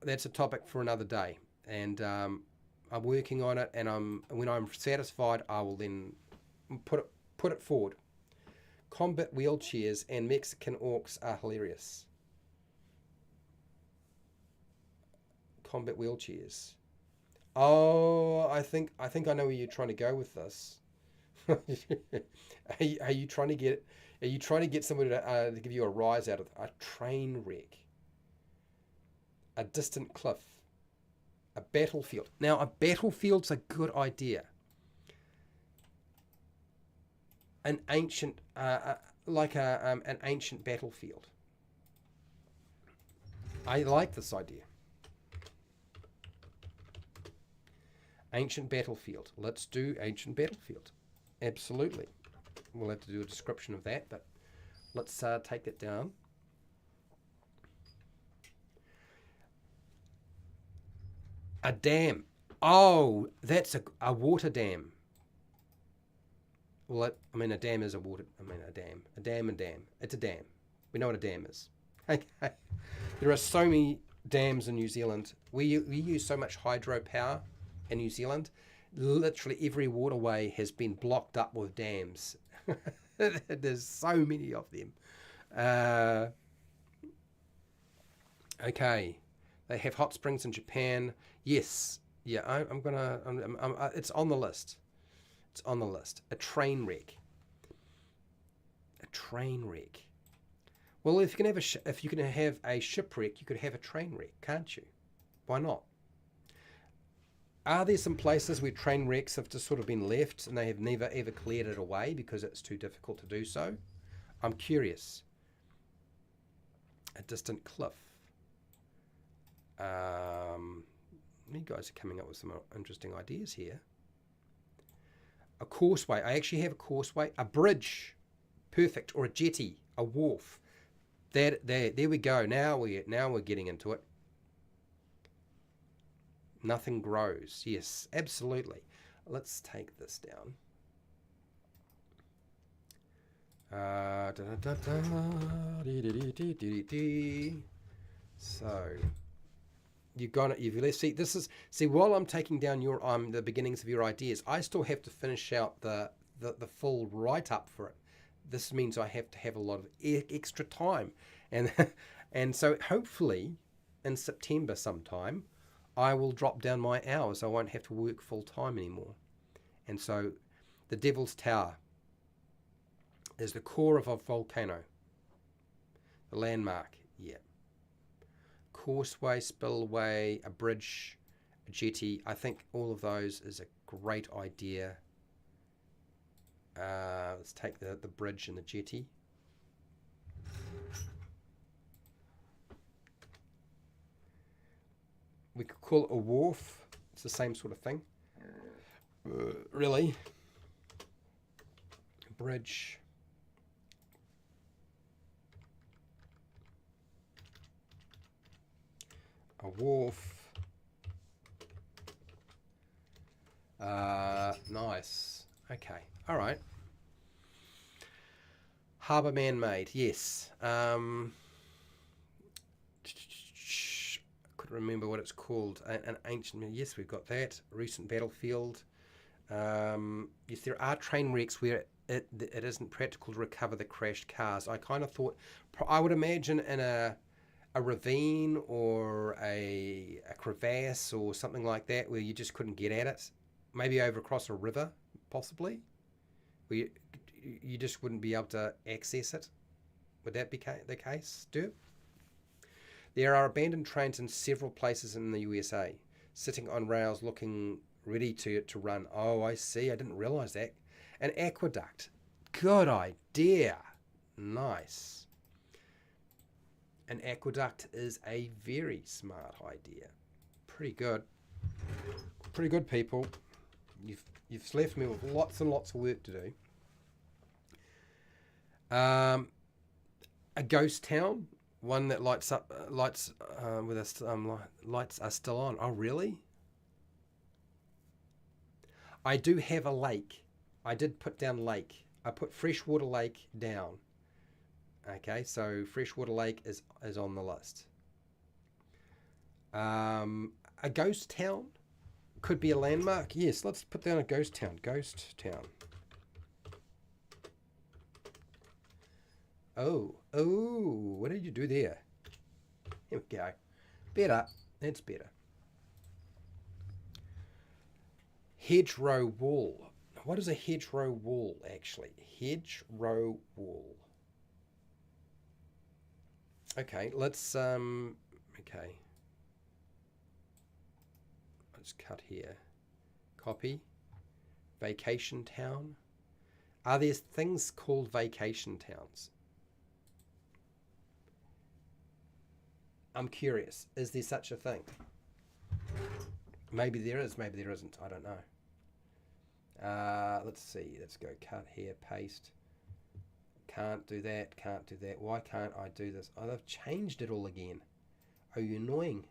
That's a topic for another day, and I'm working on it. And when I'm satisfied, I will then put it forward. Combat wheelchairs and Mexican orcs are hilarious. Combat wheelchairs. Oh, I know where you're trying to go with this. Are you trying to get somebody to give you a rise out of a train wreck, a distant cliff, a battlefield? Now, a battlefield's a good idea. An ancient, an ancient battlefield. I like this idea. Ancient battlefield. Let's do ancient battlefield. Absolutely. We'll have to do a description of that, but let's take it down. A dam. Oh, that's a water dam. Well, a dam is a water. A dam. A dam and dam. It's a dam. We know what a dam is. Okay. There are so many dams in New Zealand. We use so much hydropower in New Zealand. Literally every waterway has been blocked up with dams. There's so many of them. Okay, they have hot springs in Japan. Yes, yeah. It's on the list. It's on the list. A train wreck. A train wreck. Well, if you can have a shipwreck, you could have a train wreck, can't you? Why not? Are there some places where train wrecks have just sort of been left and they have never ever cleared it away because it's too difficult to do so? I'm curious. A distant cliff. You guys are coming up with some interesting ideas here. A causeway. I actually have a causeway. A bridge. Perfect. Or a jetty. A wharf. There we go. Now we're getting into it. Nothing grows. Yes, absolutely. Let's take this down. So while I'm taking down your the beginnings of your ideas, I still have to finish out the full write up for it. This means I have to have a lot of extra time, and and so hopefully in September sometime I will drop down my hours. I won't have to work full time anymore. And so the Devil's Tower is the core of a volcano. The landmark, yeah. Causeway, spillway, a bridge, a jetty. I think all of those is a great idea. Let's take the bridge and the jetty. We could call it a wharf. It's the same sort of thing. Really. Bridge. A wharf. Nice. Okay. All right. Harbour man-made. Yes. Couldn't remember what it's called. An ancient. Yes, we've got that. Recent battlefield. Yes, there are train wrecks where it isn't practical to recover the crashed cars. I kind of thought, I would imagine in a ravine or a crevasse or something like that where you just couldn't get at it. Maybe over across a river, possibly, where you just wouldn't be able to access it. Would that be the case, Dirk? There are abandoned trains in several places in the USA, sitting on rails looking ready to run. Oh, I see. I didn't realize that. An aqueduct. Good idea. Nice. An aqueduct is a very smart idea. Pretty good. Pretty good, people. You've left me with lots and lots of work to do. A ghost town, one that lights with us. Lights are still on. Oh, really? I do have a lake. I did put down lake. I put Freshwater Lake down. Okay, so Freshwater Lake is on the list. A ghost town could be a landmark. Yes, let's put down a ghost town. Ghost town. Oh, what did you do there? Here we go. Better. That's better. Hedgerow wall. What is a hedgerow wall, actually? Hedgerow wall. Okay, let's, okay. Let's cut here. Copy. Vacation town. Are there things called vacation towns? I'm curious. Is there such a thing? Maybe there is, maybe there isn't. I don't know. Let's see. Let's go cut here, paste. Can't do that, can't do that. Why can't I do this? Oh, they've changed it all again. Oh, you annoying.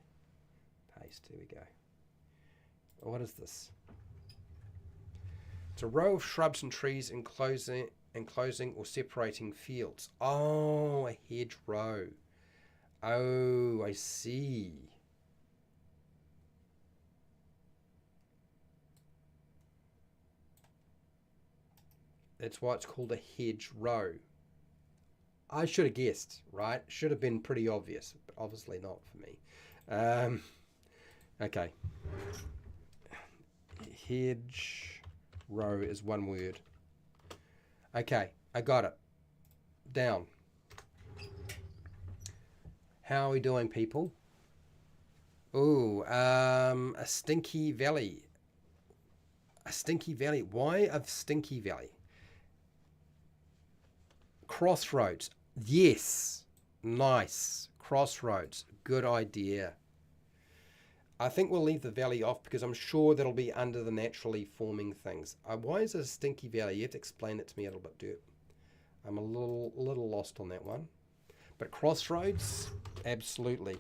Paste, here we go. What is this? It's a row of shrubs and trees enclosing or separating fields. Oh, a hedgerow. Oh, I see. That's why it's called a hedgerow. I should have guessed, right? Should have been pretty obvious, but obviously not for me. Okay. Hedgerow is one word. Okay, I got it. Down. How are we doing, people? Ooh, a stinky valley. A stinky valley. Why a stinky valley? Crossroads. Yes. Nice. Crossroads. Good idea. I think we'll leave the valley off because I'm sure that'll be under the naturally forming things. Why is it a stinky valley? You have to explain it to me a little bit, Dirt. I'm a little lost on that one. But crossroads, absolutely.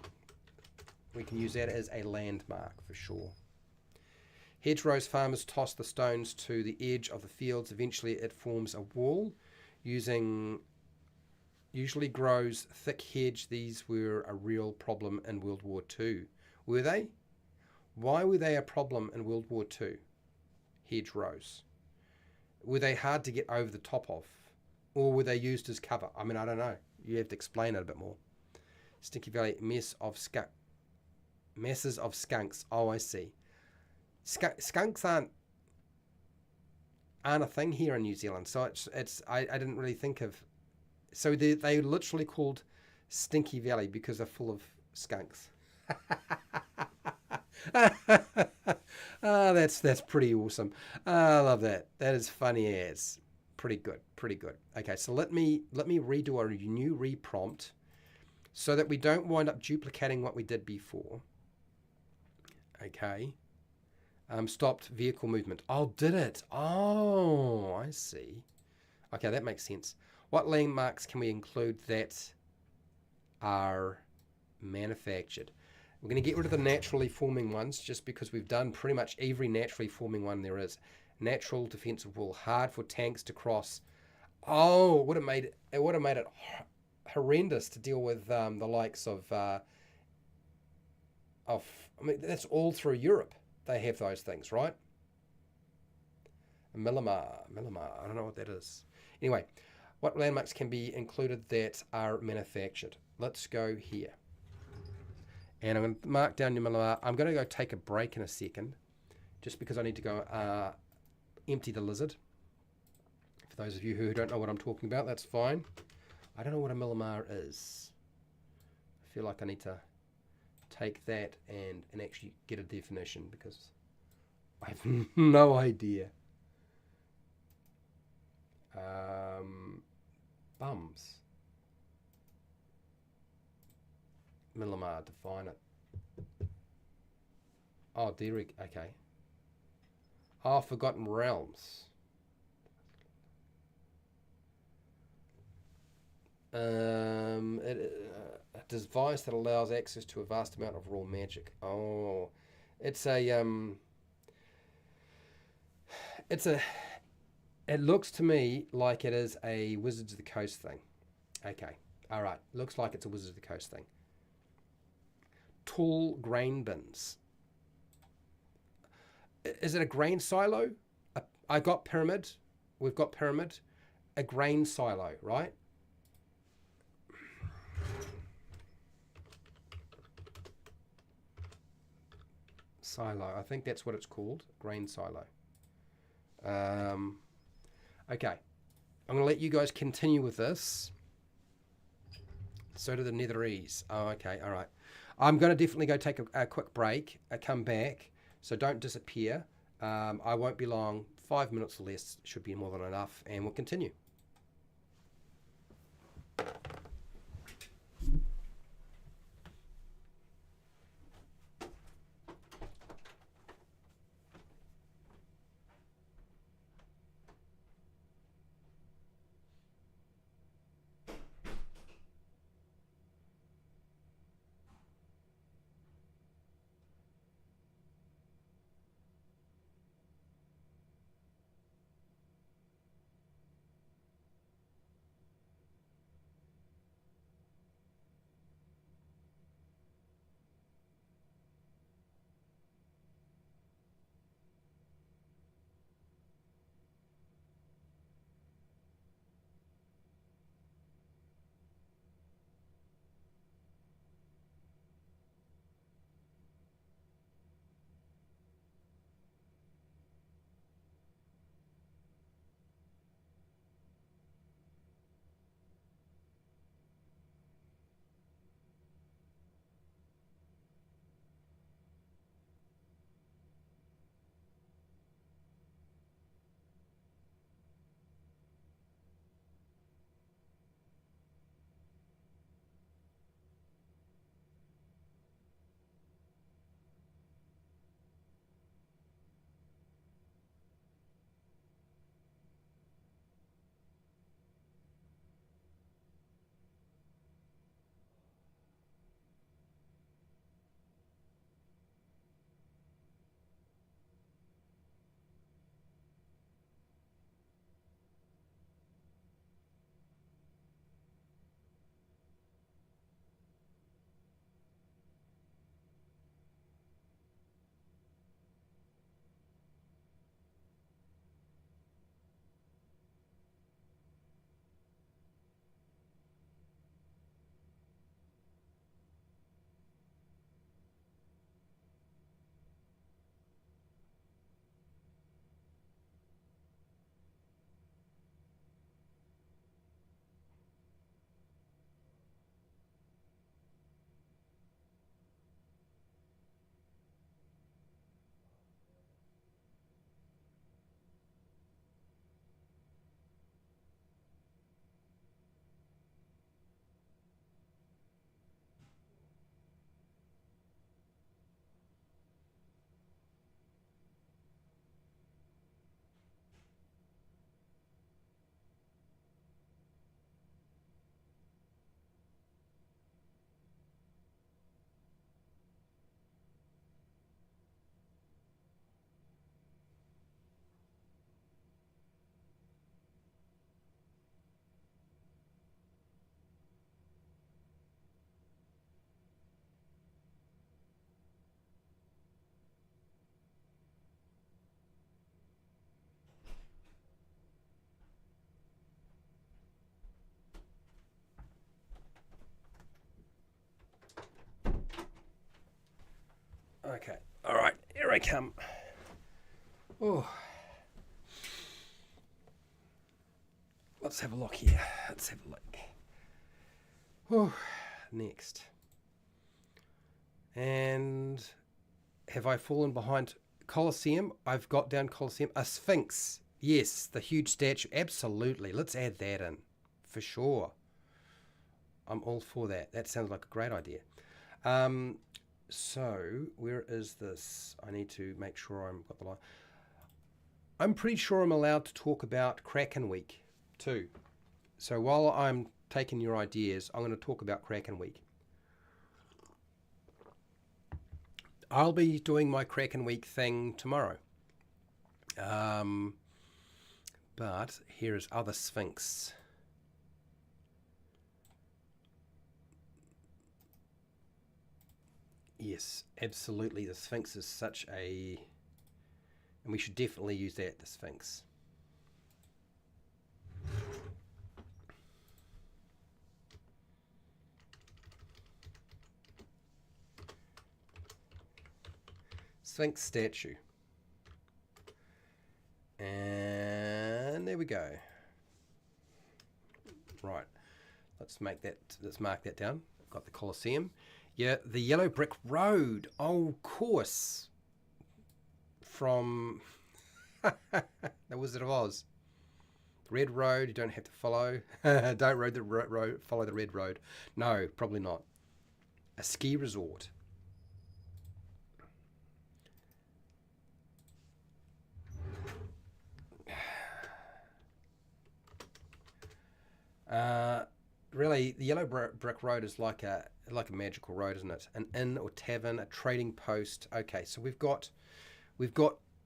We can use that as a landmark for sure. Hedgerows, farmers toss the stones to the edge of the fields. Eventually it forms a wall. Usually grows thick hedge. These were a real problem in World War II. Were they? Why were they a problem in World War II? Hedgerows. Were they hard to get over the top of? Or were they used as cover? I mean, I don't know. You have to explain it a bit more. Stinky Valley, masses of skunks. Oh, I see. Skunks aren't a thing here in New Zealand, so I didn't really think of. So they literally called Stinky Valley because they're full of skunks. That's pretty awesome. I love that. That is funny as. Pretty good. Okay, so let me redo a new reprompt so that we don't wind up duplicating what we did before. Okay. Stopped vehicle movement. Oh, did it? Oh, I see. Okay, that makes sense. What landmarks can we include that are manufactured? We're going to get rid of the naturally forming ones just because we've done pretty much every naturally forming one there is. Natural defensive wall, hard for tanks to cross. Oh, it would have made it horrendous to deal with the likes of. I mean, that's all through Europe. They have those things, right? Millimar. I don't know what that is. Anyway, what landmarks can be included that are manufactured? Let's go here. And I'm going to mark down your Millimar. I'm going to go take a break in a second, just because I need to go empty the lizard. For those of you who don't know what I'm talking about, that's fine. I don't know what a Millimar is. I feel like I need to take that and actually get a definition because I have no idea. Bums. Millimar, define it. Oh, Derek, okay. Oh, Forgotten Realms. A device that allows access to a vast amount of raw magic. Oh, it's a it looks to me like it is a Wizards of the Coast thing. Okay, all right. Looks like it's a Wizards of the Coast thing. Tall grain bins. Is it a grain silo? I got pyramid. We've got pyramid. A grain silo, right? Silo. I think that's what it's called. Grain silo. Okay. I'm going to let you guys continue with this. So do the Netherese. Oh, okay. All right. I'm going to definitely go take a quick break. Come back. So don't disappear. I won't be long. 5 minutes or less should be more than enough. And we'll continue. Okay. All right. Here I come. Oh. Let's have a look here. Let's have a look. Oh. Next. And have I fallen behind Colosseum? I've got down Colosseum. A Sphinx. Yes, the huge statue. Absolutely. Let's add that in. For sure. I'm all for that. That sounds like a great idea. So, where is this? I need to make sure I've got the line. I'm pretty sure I'm allowed to talk about Kraken Week too. So while I'm taking your ideas, I'm going to talk about Kraken Week. I'll be doing my Kraken Week thing tomorrow. But here is other Sphinx. Yes, absolutely. The Sphinx is such a... And we should definitely use that, the Sphinx. Sphinx statue. And there we go. Right. Let's mark that down. Got the Colosseum. Yeah, the Yellow Brick Road. Oh, of course. From The Wizard of Oz. Red Road, you don't have to follow. Don't ride the road, follow the red road. No, probably not. A ski resort. Really, the Yellow Brick Road is like a magical road, isn't it? An inn or tavern, a trading post. Okay, so we've got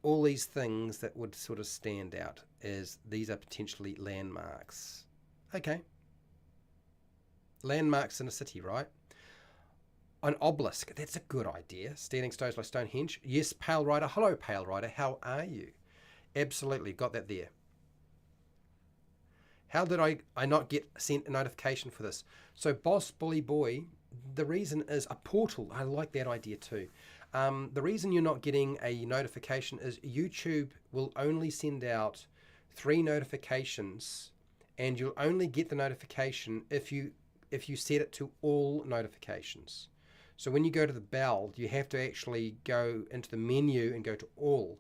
all these things that would sort of stand out as these are potentially landmarks. Okay. Landmarks in a city, right? An obelisk. That's a good idea. Standing stones like Stonehenge. Yes, Pale Rider. Hello, Pale Rider. How are you? Absolutely. Got that there. How did I not get sent a notification for this? So Boss Bully Boy, the reason is a portal. I like that idea too. The reason you're not getting a notification is YouTube will only send out 3 notifications, and you'll only get the notification if you set it to all notifications. So when you go to the bell, you have to actually go into the menu and go to all.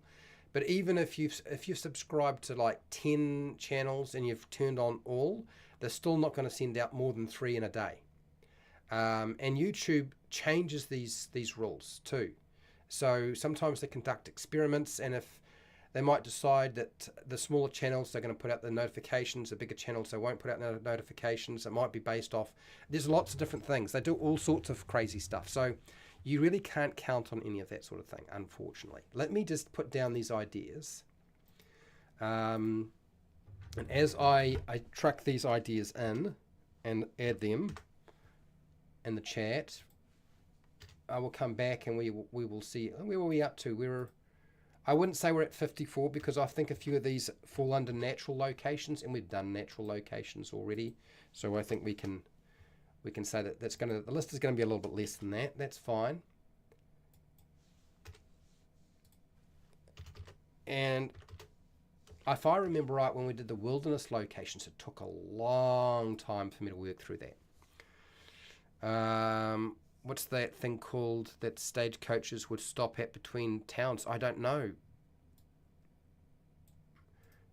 But even if you've subscribed to like 10 channels and you've turned on all, they're still not going to send out more than 3 in a day. And YouTube changes these rules too. So sometimes they conduct experiments, and if they might decide that the smaller channels, they're going to put out the notifications, the bigger channels, they won't put out notifications. It might be based off. There's lots of different things. They do all sorts of crazy stuff. So you really can't count on any of that sort of thing, unfortunately. Let me just put down these ideas. And as I truck these ideas in and add them in the chat, I will come back and we will see. Where were we up to? I wouldn't say we're at 54 because I think a few of these fall under natural locations, and we've done natural locations already. So I think we can say that the list is going to be a little bit less than that. That's fine. And if I remember right, when we did the wilderness locations, it took a long time for me to work through that. What's that thing called that stagecoaches would stop at between towns? I don't know.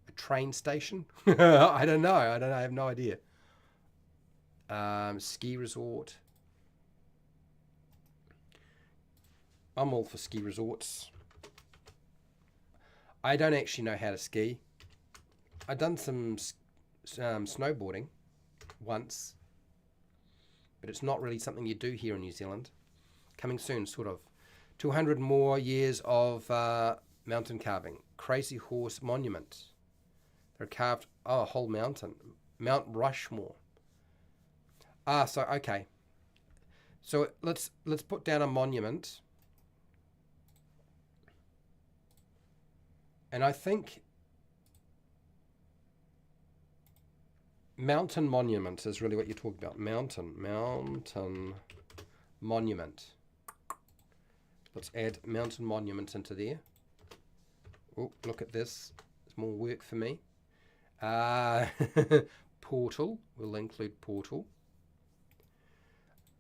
A train station? I don't know. I have no idea. Ski resort. I'm all for ski resorts. I don't actually know how to ski. I've done some snowboarding once, but it's not really something you do here in New Zealand. Coming soon, sort of. 200 more years of mountain carving. Crazy Horse Monument. They're carved, a whole mountain. Mount Rushmore. So, okay. So let's put down a monument. And I think mountain monument is really what you're talking about. Mountain monument. Let's add mountain monument into there. Oh, look at this. It's more work for me. Portal. We'll include portal.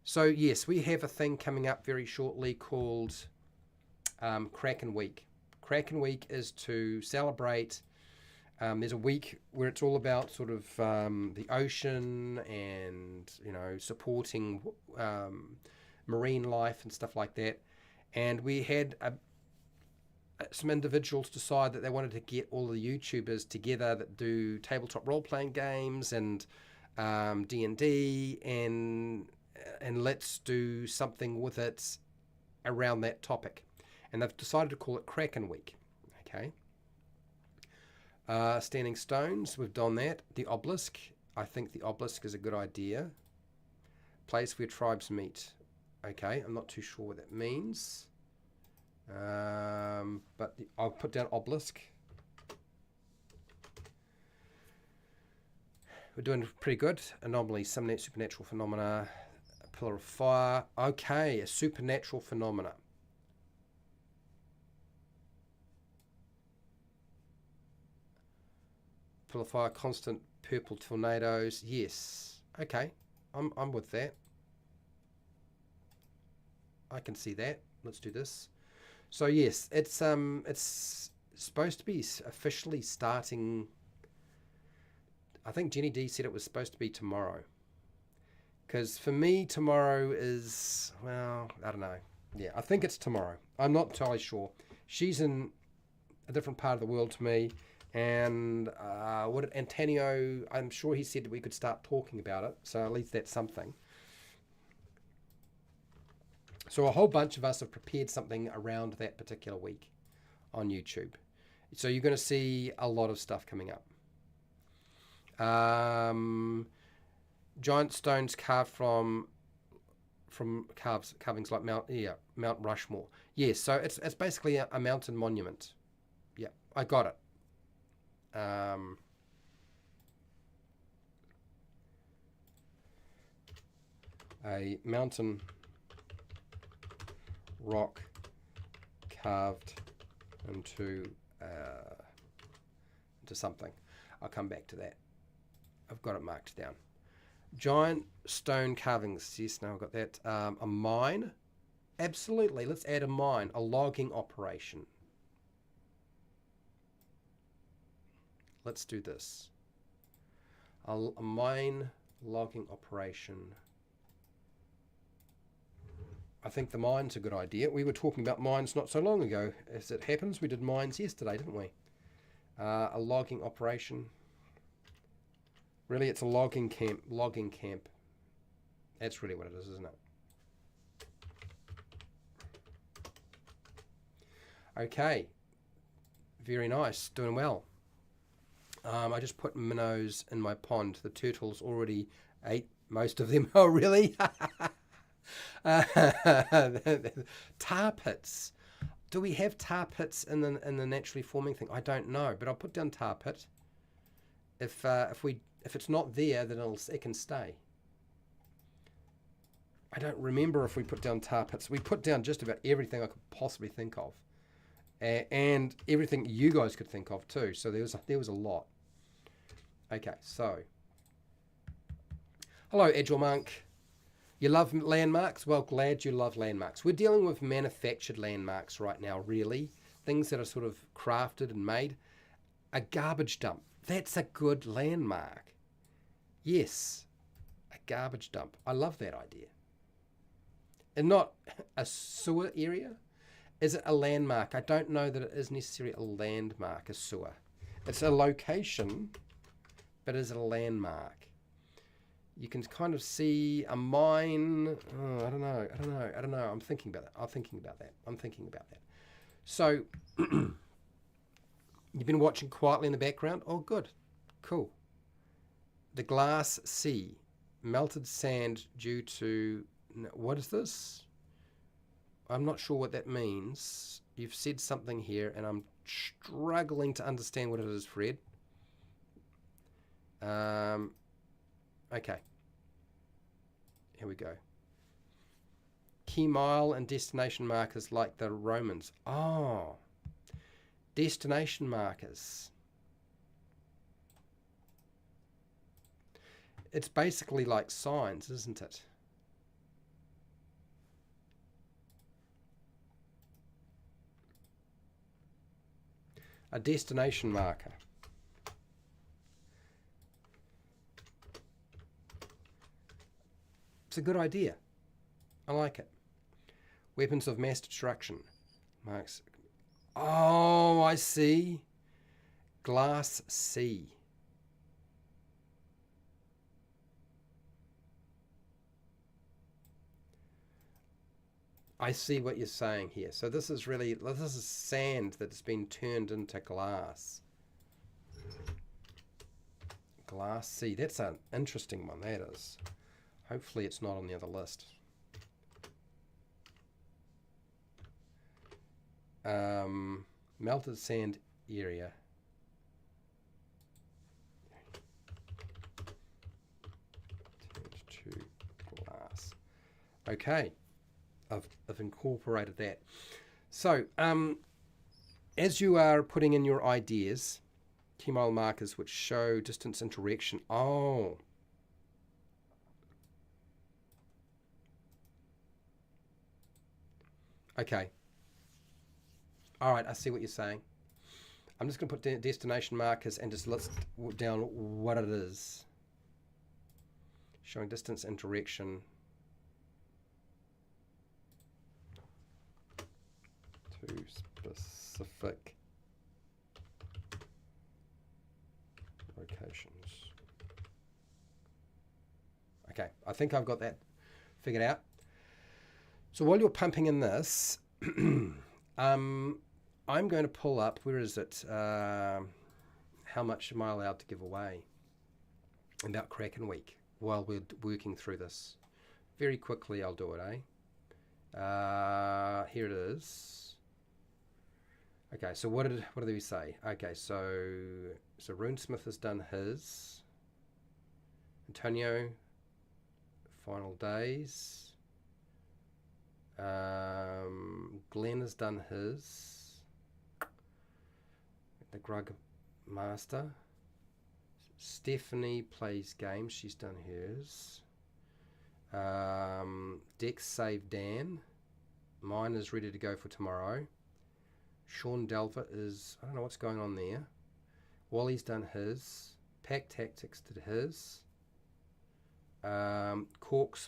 So yes, we have a thing coming up very shortly called Kraken Week. Kraken Week is to celebrate. There's a week where it's all about sort of the ocean and, you know, supporting marine life and stuff like that. And we had some individuals decide that they wanted to get all the YouTubers together that do tabletop role-playing games and D&D, and let's do something with it around that topic. And they've decided to call it Kraken Week. Okay. Standing stones, we've done that. The obelisk, I think the obelisk is a good idea. Place where tribes meet. Okay, I'm not too sure what that means. But I'll put down obelisk. We're doing pretty good. Anomaly, some supernatural phenomena, a pillar of fire. Okay, a supernatural phenomena. Pillar of fire, constant purple tornadoes. Yes. Okay, I'm with that. I can see that. Let's do this. So yes, it's supposed to be officially starting. I think Jenny D said it was supposed to be tomorrow. Because for me, tomorrow is, well, I don't know. Yeah, I think it's tomorrow. I'm not entirely sure. She's in a different part of the world to me. And Antonio, I'm sure he said that we could start talking about it. So at least that's something. So a whole bunch of us have prepared something around that particular week on YouTube. So you're going to see a lot of stuff coming up. Giant stones carved from carvings like Mount Rushmore. Yes, so it's basically a mountain monument. Yeah, I got it. A mountain rock carved into something. I'll come back to that. I've got it marked down. Giant stone carvings. Yes, now I've got that. A mine. Absolutely. Let's add a mine. A logging operation. Let's do this. A mine logging operation. I think the mine's a good idea. We were talking about mines not so long ago. As it happens, we did mines yesterday, didn't we? A logging operation. Really, it's a logging camp. Logging camp. That's really what it is, isn't it? Okay. Very nice. Doing well. I just put minnows in my pond. The turtles already ate most of them. Oh, really? Tar pits. Do we have tar pits in the naturally forming thing? I don't know, but I'll put down tar pit. If it's not there, then it can stay. I don't remember if we put down tar pits. We put down just about everything I could possibly think of, and everything you guys could think of too. So there was a lot. Okay, so hello, Agile Monk. You love landmarks? Well, glad you love landmarks. We're dealing with manufactured landmarks right now, really. Things that are sort of crafted and made. A garbage dump. That's a good landmark. Yes, a garbage dump. I love that idea. And not a sewer area. Is it a landmark? I don't know that it is necessarily a landmark, a sewer. It's a location, but is it a landmark? You can kind of see a mine. Oh, I don't know. I'm thinking about that. So, you've been watching quietly in the background? Oh, good. Cool. The glass sea. Melted sand due to... What is this? I'm not sure what that means. You've said something here, and I'm struggling to understand what it is, Fred. Okay. Here we go. Key mile and destination markers like the Romans. Oh, destination markers. It's basically like signs, isn't it? A destination marker. It's a good idea. I like it. Weapons of mass destruction. Marks. Oh, I see. Glass sea. I see what you're saying here. So this is sand that's been turned into glass. Glass sea. That's an interesting one, that is. Hopefully it's not on the other list. Melted sand area. Turned to glass. Okay. I've incorporated that. So, as you are putting in your ideas, key mile markers which show distance interaction. Oh. Okay. All right, I see what you're saying. I'm just going to put destination markers and just list down what it is. Showing distance interaction. To specific locations. Okay, I think I've got that figured out. So while you're pumping in this, I'm going to pull up, where is it? How much am I allowed to give away about Kraken Week while we're working through this? Very quickly I'll do it, here it is. Okay, so what did we say? Okay, so Runesmith has done his. Antonio, final days. Glenn has done his. The Grug Master. Stephanie plays games. She's done hers. Dex saved Dan. Mine is ready to go for tomorrow. Sean Delver is, I don't know what's going on there. Wally's done his. Pack Tactics did his. Cork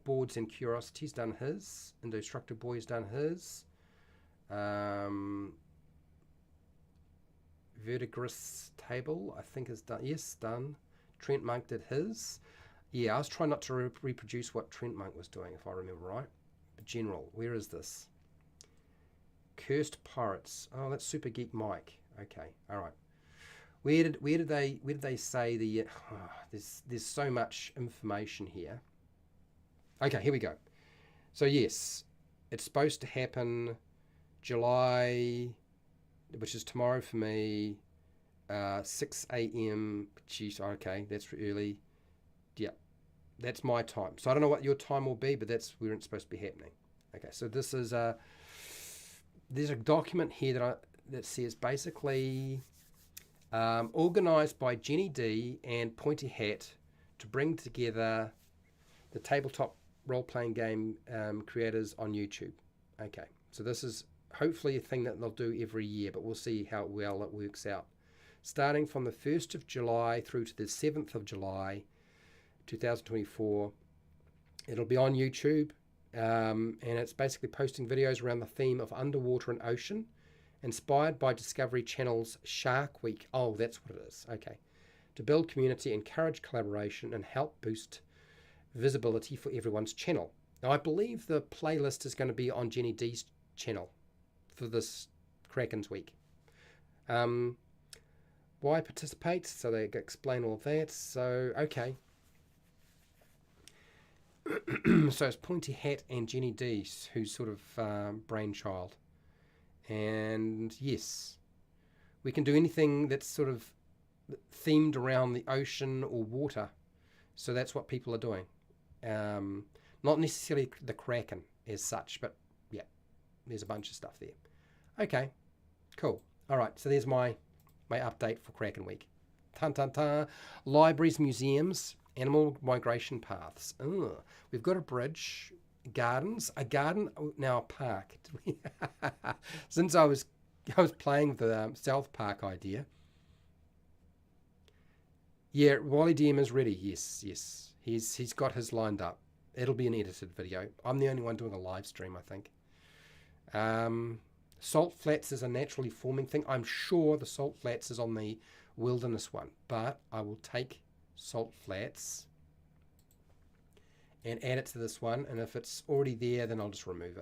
Boards and Curiosities done his. Indestructible Boy's done his. Verdigris Table, I think is done. Yes, done. Trent Monk did his. Yeah, I was trying not to reproduce what Trent Monk was doing, if I remember right. But general, where is this? Cursed Pirates. Oh, that's Super Geek Mike. Okay, all right. Where did they say the? There's so much information here. Okay, here we go. So yes, it's supposed to happen July, which is tomorrow for me. 6 a.m. Geez, okay, that's early. Yeah, that's my time. So I don't know what your time will be, but that's where it's supposed to be happening. Okay, so this is there's a document here that says basically organised by Jenny D and Pointy Hat to bring together the tabletop role-playing game creators on YouTube. Okay, so this is hopefully a thing that they'll do every year, but we'll see how well it works out. Starting from the 1st of July through to the 7th of July 2024, it'll be on YouTube. And it's basically posting videos around the theme of underwater and ocean, inspired by Discovery Channel's Shark Week. Oh, that's what it is. Okay. To build community, encourage collaboration, and help boost visibility for everyone's channel. Now, I believe the playlist is going to be on Jenny D's channel for this Kraken's Week. Why participate? So they explain all of that. So, okay. So it's Pointy Hat and Jenny D, who's sort of brainchild. And yes, we can do anything that's sort of themed around the ocean or water. So that's what people are doing. Not necessarily the Kraken. as such, but yeah, there's a bunch of stuff there. Okay, cool. All right, so there's my update for Kraken Week. Tan tan tan. Libraries, museums, animal migration paths. Ugh. We've got a bridge, gardens, a garden, now a park. Since I was playing with the South Park idea. Yeah, Wally DM is ready. Yes, yes. He's got his lined up. It'll be an edited video. I'm the only one doing a live stream, I think. Salt flats is a naturally forming thing. I'm sure the salt flats is on the wilderness one, but I will take salt flats and add it to this one, and if it's already there, then I'll just remove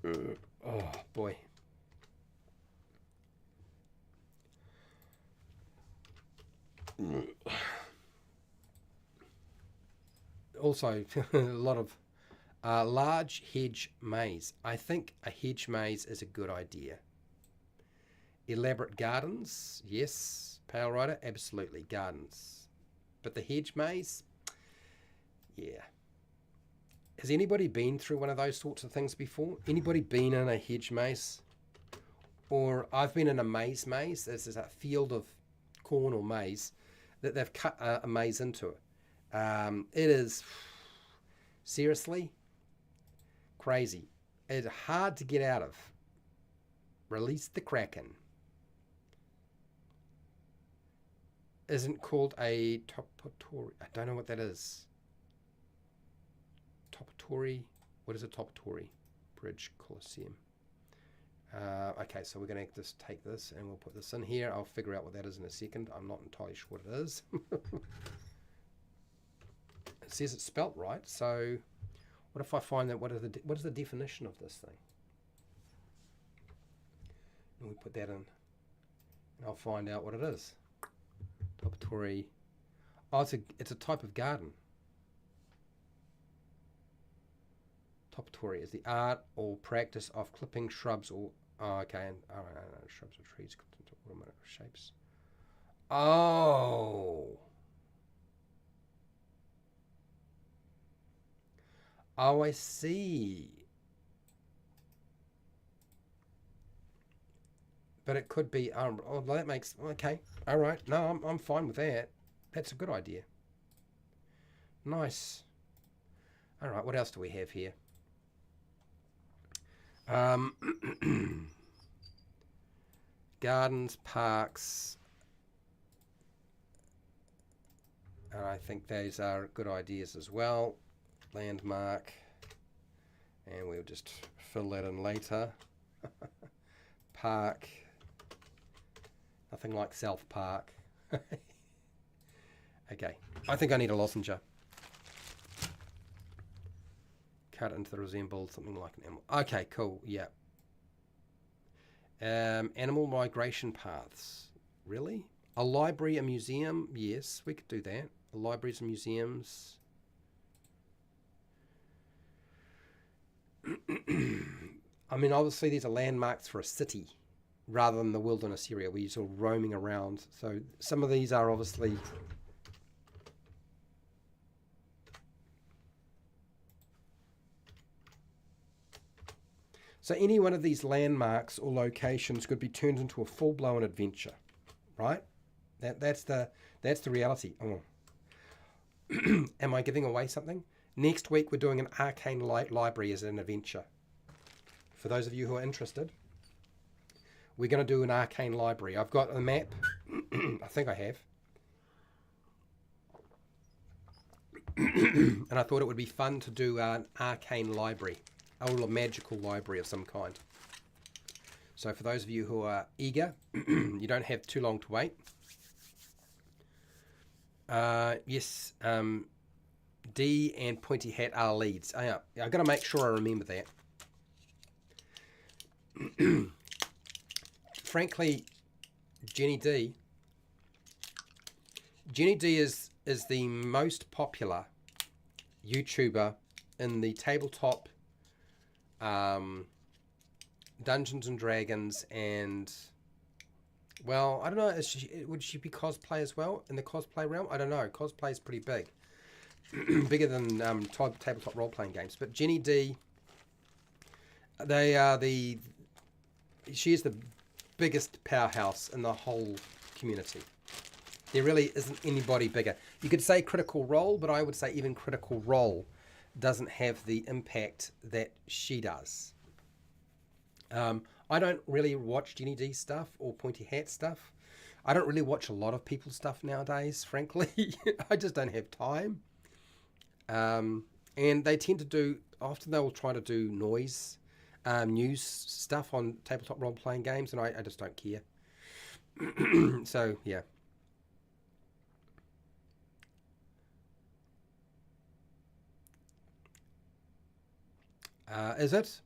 it. Oh boy. Also, a lot of large hedge maze. I think a hedge maze is a good idea. Elaborate gardens, yes. Pale Rider, absolutely, gardens. But the hedge maze, yeah. Has anybody been through one of those sorts of things before? Anybody been in a hedge maze? Or I've been in a maze. This is a field of corn or maize that they've cut a maze into it. It is seriously crazy. It's hard to get out of. Release the Kraken. Isn't called a topotori. I don't know what that is. Topotori. What is a topotori? Bridge Colosseum. Okay, so we're going to just take this and we'll put this in here. I'll figure out what that is in a second. I'm not entirely sure what it is. It says it's spelt right, so what if I find that what is the definition of this thing? And we put that in, and I'll find out what it is. Topotori. Oh, it's a type of garden. Topotori is the art or practice of clipping shrubs or shrubs or trees clipped into ornamental shapes. Oh. Oh, I see. But it could be. Oh, that makes okay. All right. No, I'm fine with that. That's a good idea. Nice. All right. What else do we have here? Gardens, parks. And I think those are good ideas as well. Landmark, and we'll just fill that in later. Park, nothing like South Park. Okay, I think I need a lozenge. Cut into the resemble something like an animal. Okay, cool, yeah. Animal migration paths, really? A library, a museum, yes, we could do that. Libraries and museums. I mean, obviously these are landmarks for a city rather than the wilderness area where you're sort of roaming around. So some of these are obviously... So any one of these landmarks or locations could be turned into a full-blown adventure, right? That's the reality. Oh. Am I giving away something? Next week, we're doing an arcane library as an adventure. For those of you who are interested, we're going to do an arcane library. I've got a map. I think I have. And I thought it would be fun to do an arcane library, or a magical library of some kind. So for those of you who are eager, you don't have too long to wait. Yes, D and Pointy Hat are leads. I've got to make sure I remember that. Frankly, Jenny D is the most popular YouTuber in the tabletop Dungeons and Dragons, and well, I don't know, would she be cosplay as well in the cosplay realm? I don't know. Cosplay is pretty big. bigger than tabletop role-playing games. But Jenny D, they are she is the biggest powerhouse in the whole community. There really isn't anybody bigger. You could say Critical Role, but I would say even Critical Role doesn't have the impact that she does. I don't really watch Jenny D stuff or Pointy Hat stuff. I don't really watch a lot of people's stuff nowadays, frankly. I just don't have time. And they tend to do, often they will try to do news stuff on tabletop role-playing games, and I just don't care. So, yeah. Is it?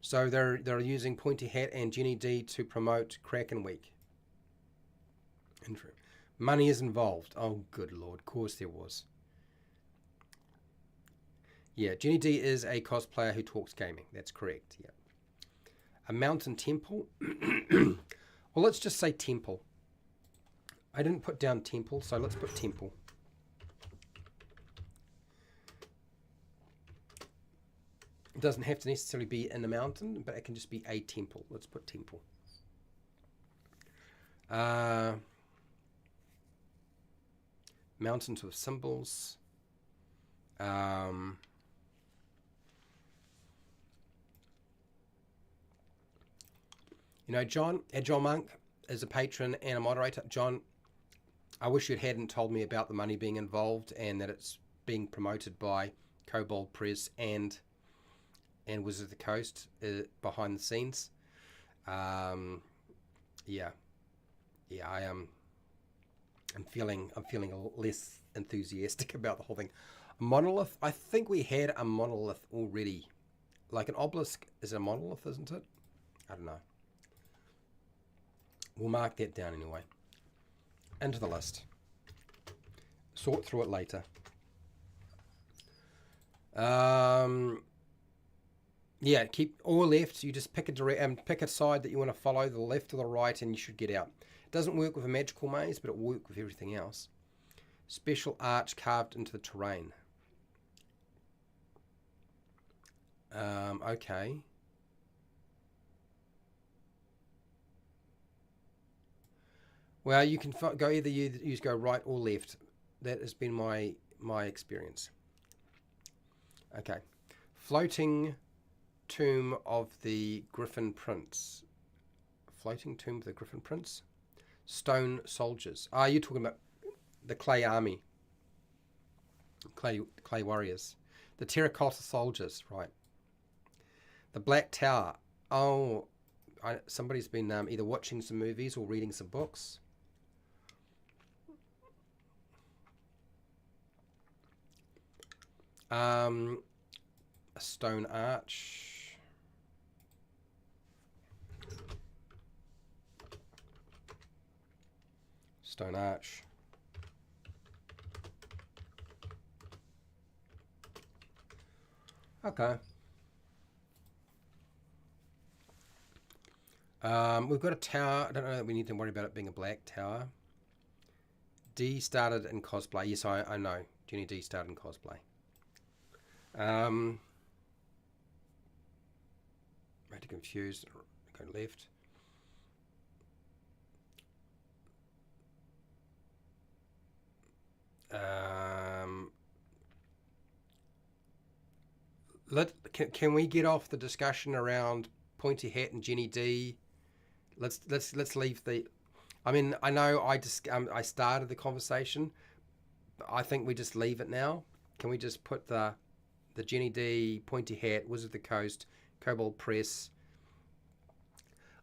So they're using Pointy Hat and Jenny D to promote Kraken Week. Money is involved. Oh, good lord. Of course there was. Yeah, Jenny D is a cosplayer who talks gaming. That's correct. Yeah. A mountain temple. Well, let's just say temple. I didn't put down temple, so let's put temple. It doesn't have to necessarily be in a mountain, but it can just be a temple. Let's put temple. Mountains with symbols. You know, John Monk is a patron and a moderator. John, I wish you hadn't told me about the money being involved and that it's being promoted by Kobold Press and Wizards of the Coast behind the scenes. I'm feeling less enthusiastic about the whole thing. A monolith. I think we had a monolith already. Like an obelisk is a monolith, isn't it? I don't know. We'll mark that down anyway. Into the list. Sort through it later. Yeah, keep all left. You just pick a side that you want to follow, the left or the right, and you should get out. It doesn't work with a magical maze, but it will work with everything else. Special arch carved into the terrain. Okay. Well, you can go either use go right or left. That has been my experience. Okay. Floating tomb of the Griffin Prince. Floating tomb of the Griffin Prince. Stone soldiers. You're talking about the clay army. Clay warriors. The terracotta soldiers, right. The Black Tower. Oh, somebody's been either watching some movies or reading some books. A stone arch. Stone arch. Okay. We've got a tower. I don't know that we need to worry about it being a black tower. D started in cosplay. Yes, I know. Jenny D started in cosplay. Had to confuse. Go left. Can we get off the discussion around Pointy Hat and Jenny D? Let's leave the. I mean, I know I started the conversation. I think we just leave it now. Can we just put the Jenny D, Pointy Hat, Wizard of the Coast, Kobold Press?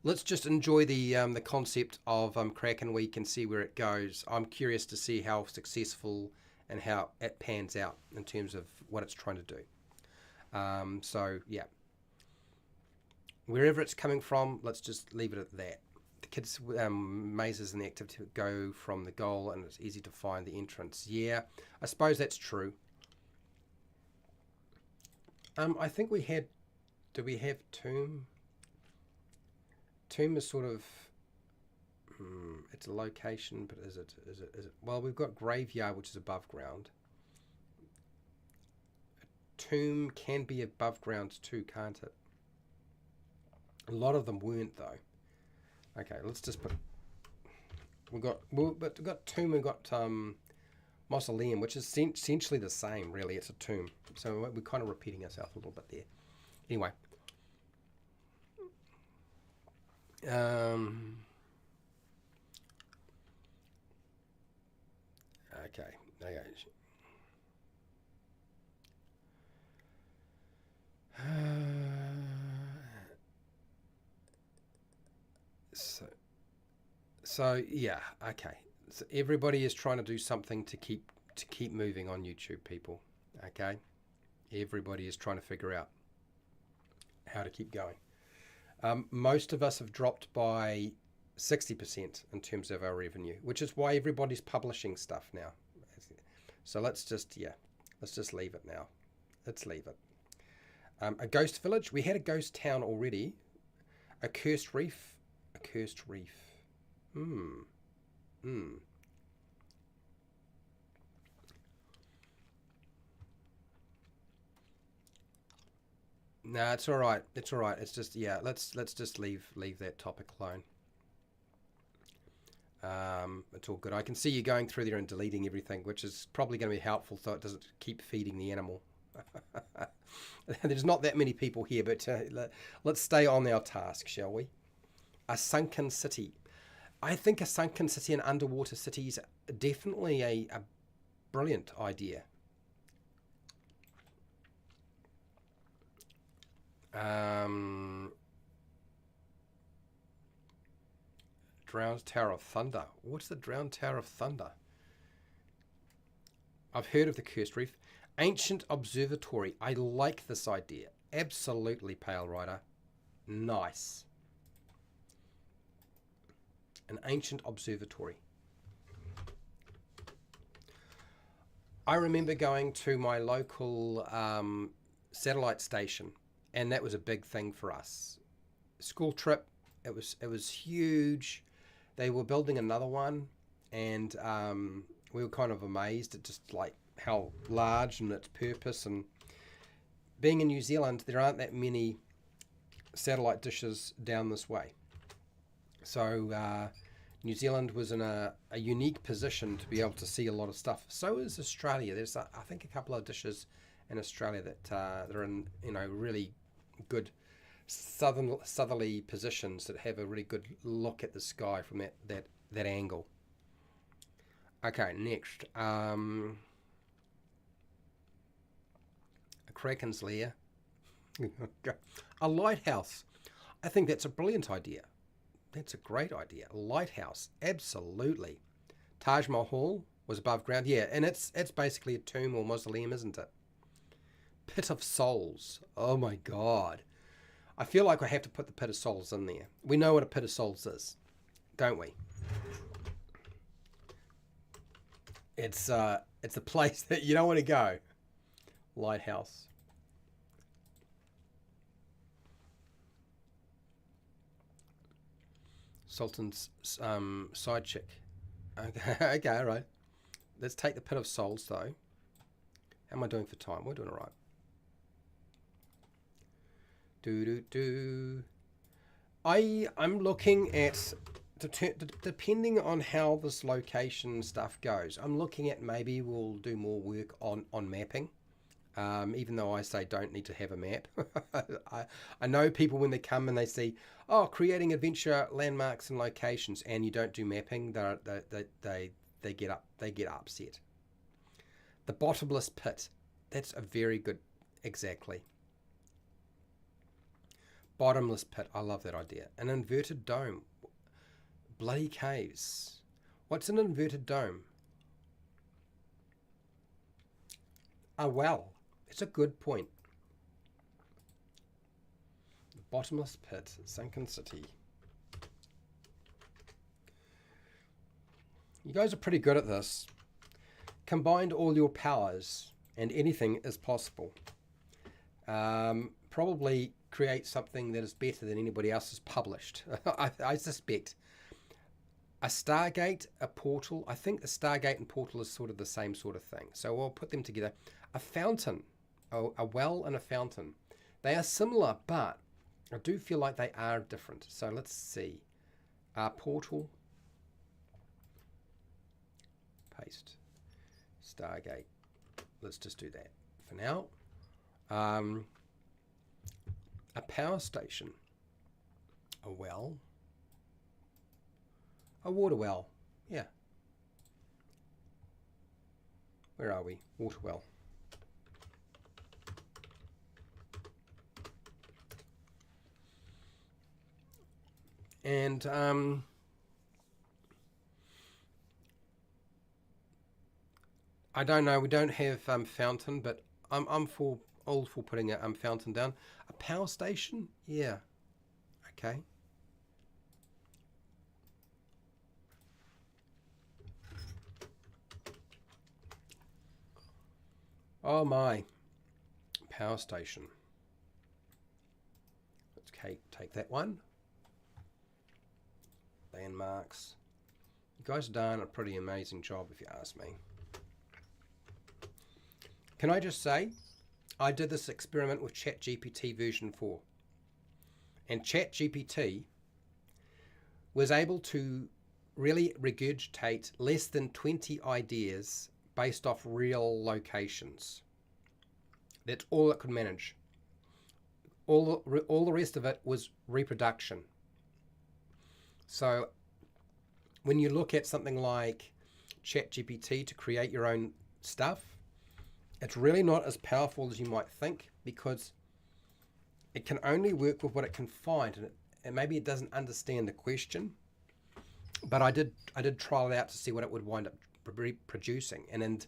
Let's just enjoy the concept of Kraken Week and see where it goes. I'm curious to see how successful and how it pans out in terms of what it's trying to do. So yeah, wherever it's coming from, let's just leave it at that. The kids' mazes and the activity go from the goal, and it's easy to find the entrance. Yeah, I suppose that's true. I think we had. Do we have Tomb? Tomb is sort of. It's a location, but is it? Well, we've got graveyard, which is above ground. Tomb can be above ground too, can't it? A lot of them weren't though. Okay, let's just put. We've got tomb. We've got mausoleum, which is essentially the same. Really, it's a tomb. So we're kind of repeating ourselves a little bit there. Anyway. Okay. So yeah, okay. So everybody is trying to do something to keep moving on YouTube, people. Okay, everybody is trying to figure out how to keep going. Most of us have dropped by 60% in terms of our revenue, which is why everybody's publishing stuff now. So let's just leave it now. Let's leave it. A ghost village. We had a ghost town already. A cursed reef. A cursed reef. No, it's all right. It's all right. It's just Let's just leave that topic alone. It's all good. I can see you going through there and deleting everything, which is probably going to be helpful so it doesn't keep feeding the animal. There's not that many people here, but let's stay on our task, shall we? A sunken city. I think a sunken city and underwater city is definitely a brilliant idea. Drowned Tower of Thunder. What's the Drowned Tower of Thunder? I've heard of the Cursed Reef. Ancient Observatory. I like this idea. Absolutely, Pale Rider. Nice. An ancient observatory. I remember going to my local satellite station, and that was a big thing for us. School trip. It was huge. They were building another one, and we were kind of amazed at just like how large and its purpose. And being in New Zealand, there aren't that many satellite dishes down this way. So New Zealand was in a unique position to be able to see a lot of stuff. So is Australia. There's I think a couple of dishes in Australia that are in really good southerly positions that have a really good look at the sky from that angle. Okay, next. A Kraken's lair. A lighthouse. I think that's a brilliant idea. That's a great idea. A lighthouse, absolutely. Taj Mahal was above ground. Yeah, and it's basically a tomb or mausoleum, isn't it? Pit of Souls. Oh my God. I feel like I have to put the Pit of Souls in there. We know what a Pit of Souls is, don't we? It's a place that you don't want to go. Lighthouse. Sultan's side chick. Okay, okay, all right. Let's take the Pit of Souls though. How am I doing for time? We're doing all right. I'm looking at, depending on how this location stuff goes, I'm looking at maybe we'll do more work on mapping. Even though I say don't need to have a map. I know people when they come and they see, oh, creating adventure landmarks and locations, and you don't do mapping, they get upset. The bottomless pit. That's a very good, exactly. Bottomless pit. I love that idea. An inverted dome. Bloody caves. What's an inverted dome? A well. It's a good point. Bottomless pit, sunken city. You guys are pretty good at this. Combined all your powers and anything is possible. Probably create something that is better than anybody else has published. I suspect. A stargate, a portal. I think a stargate and portal is sort of the same sort of thing. So we'll put them together. A fountain, a well and a fountain. They are similar, but I do feel like they are different. So let's see. Portal. Paste. Stargate. Let's just do that for now. A power station. A well. A water well. Yeah. Where are we? Water well. And I don't know. We don't have fountain, but I'm all for putting a fountain down. A power station. Yeah. Okay. Oh my, power station. Let's take that one. Landmarks. You guys have done a pretty amazing job if you ask me. Can I just say, I did this experiment with ChatGPT version 4. And ChatGPT was able to really regurgitate less than 20 ideas based off real locations. That's all it could manage. All the rest of it was reproduction. So when you look at something like ChatGPT to create your own stuff, it's really not as powerful as you might think, because it can only work with what it can find, and maybe it doesn't understand the question. But I did trial it out to see what it would wind up producing, and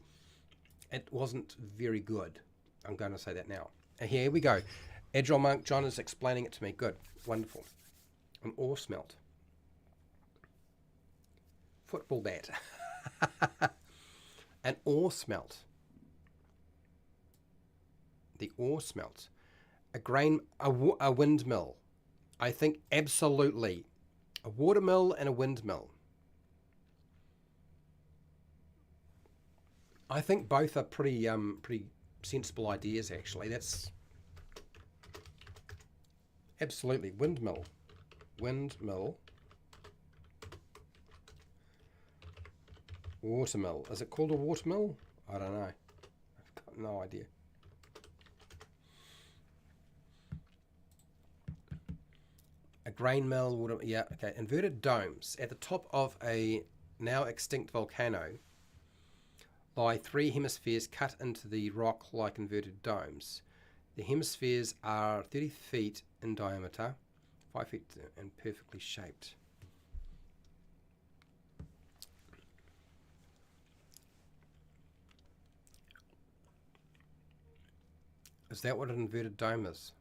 it wasn't very good. I'm going to say that now. And here we go. Agile Monk John is explaining it to me. Good, wonderful. An ore smelt. Football bat. An ore smelt. The ore smelt. A windmill. I think absolutely. A watermill and a windmill. I think both are pretty sensible ideas, actually. That's absolutely windmill. Watermill. Is it called a watermill? I don't know. I've got no idea. A grain mill. Water, yeah, okay. Inverted domes. At the top of a now extinct volcano lie 3 hemispheres cut into the rock like inverted domes. The hemispheres are 30 feet in diameter, 5 feet, and perfectly shaped. Is that what an inverted dome is?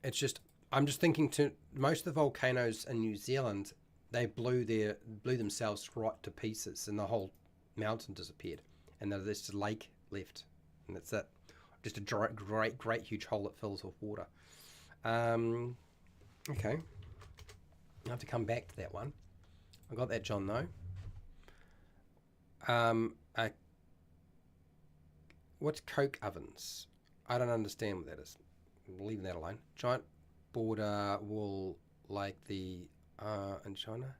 It's just, I'm just thinking to most of the volcanoes in New Zealand, they blew themselves right to pieces, and the whole mountain disappeared, and there's just a lake left, and that's it. Just a great huge hole that fills with water. Okay, I have to come back to that one. I got that, John, though. What's coke ovens? I don't understand what that is. Leaving that alone. Giant border wall like the in China.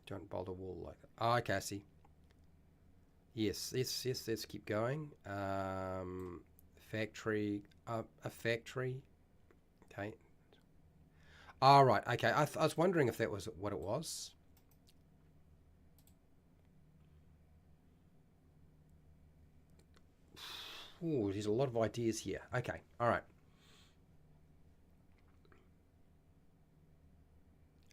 Giant boulder wall like that. Oh, okay, I see. Yes. Let's keep going. Factory. A factory. Okay. All right. Okay. I was wondering if that was what it was. Ooh, there's a lot of ideas here. Okay. All right.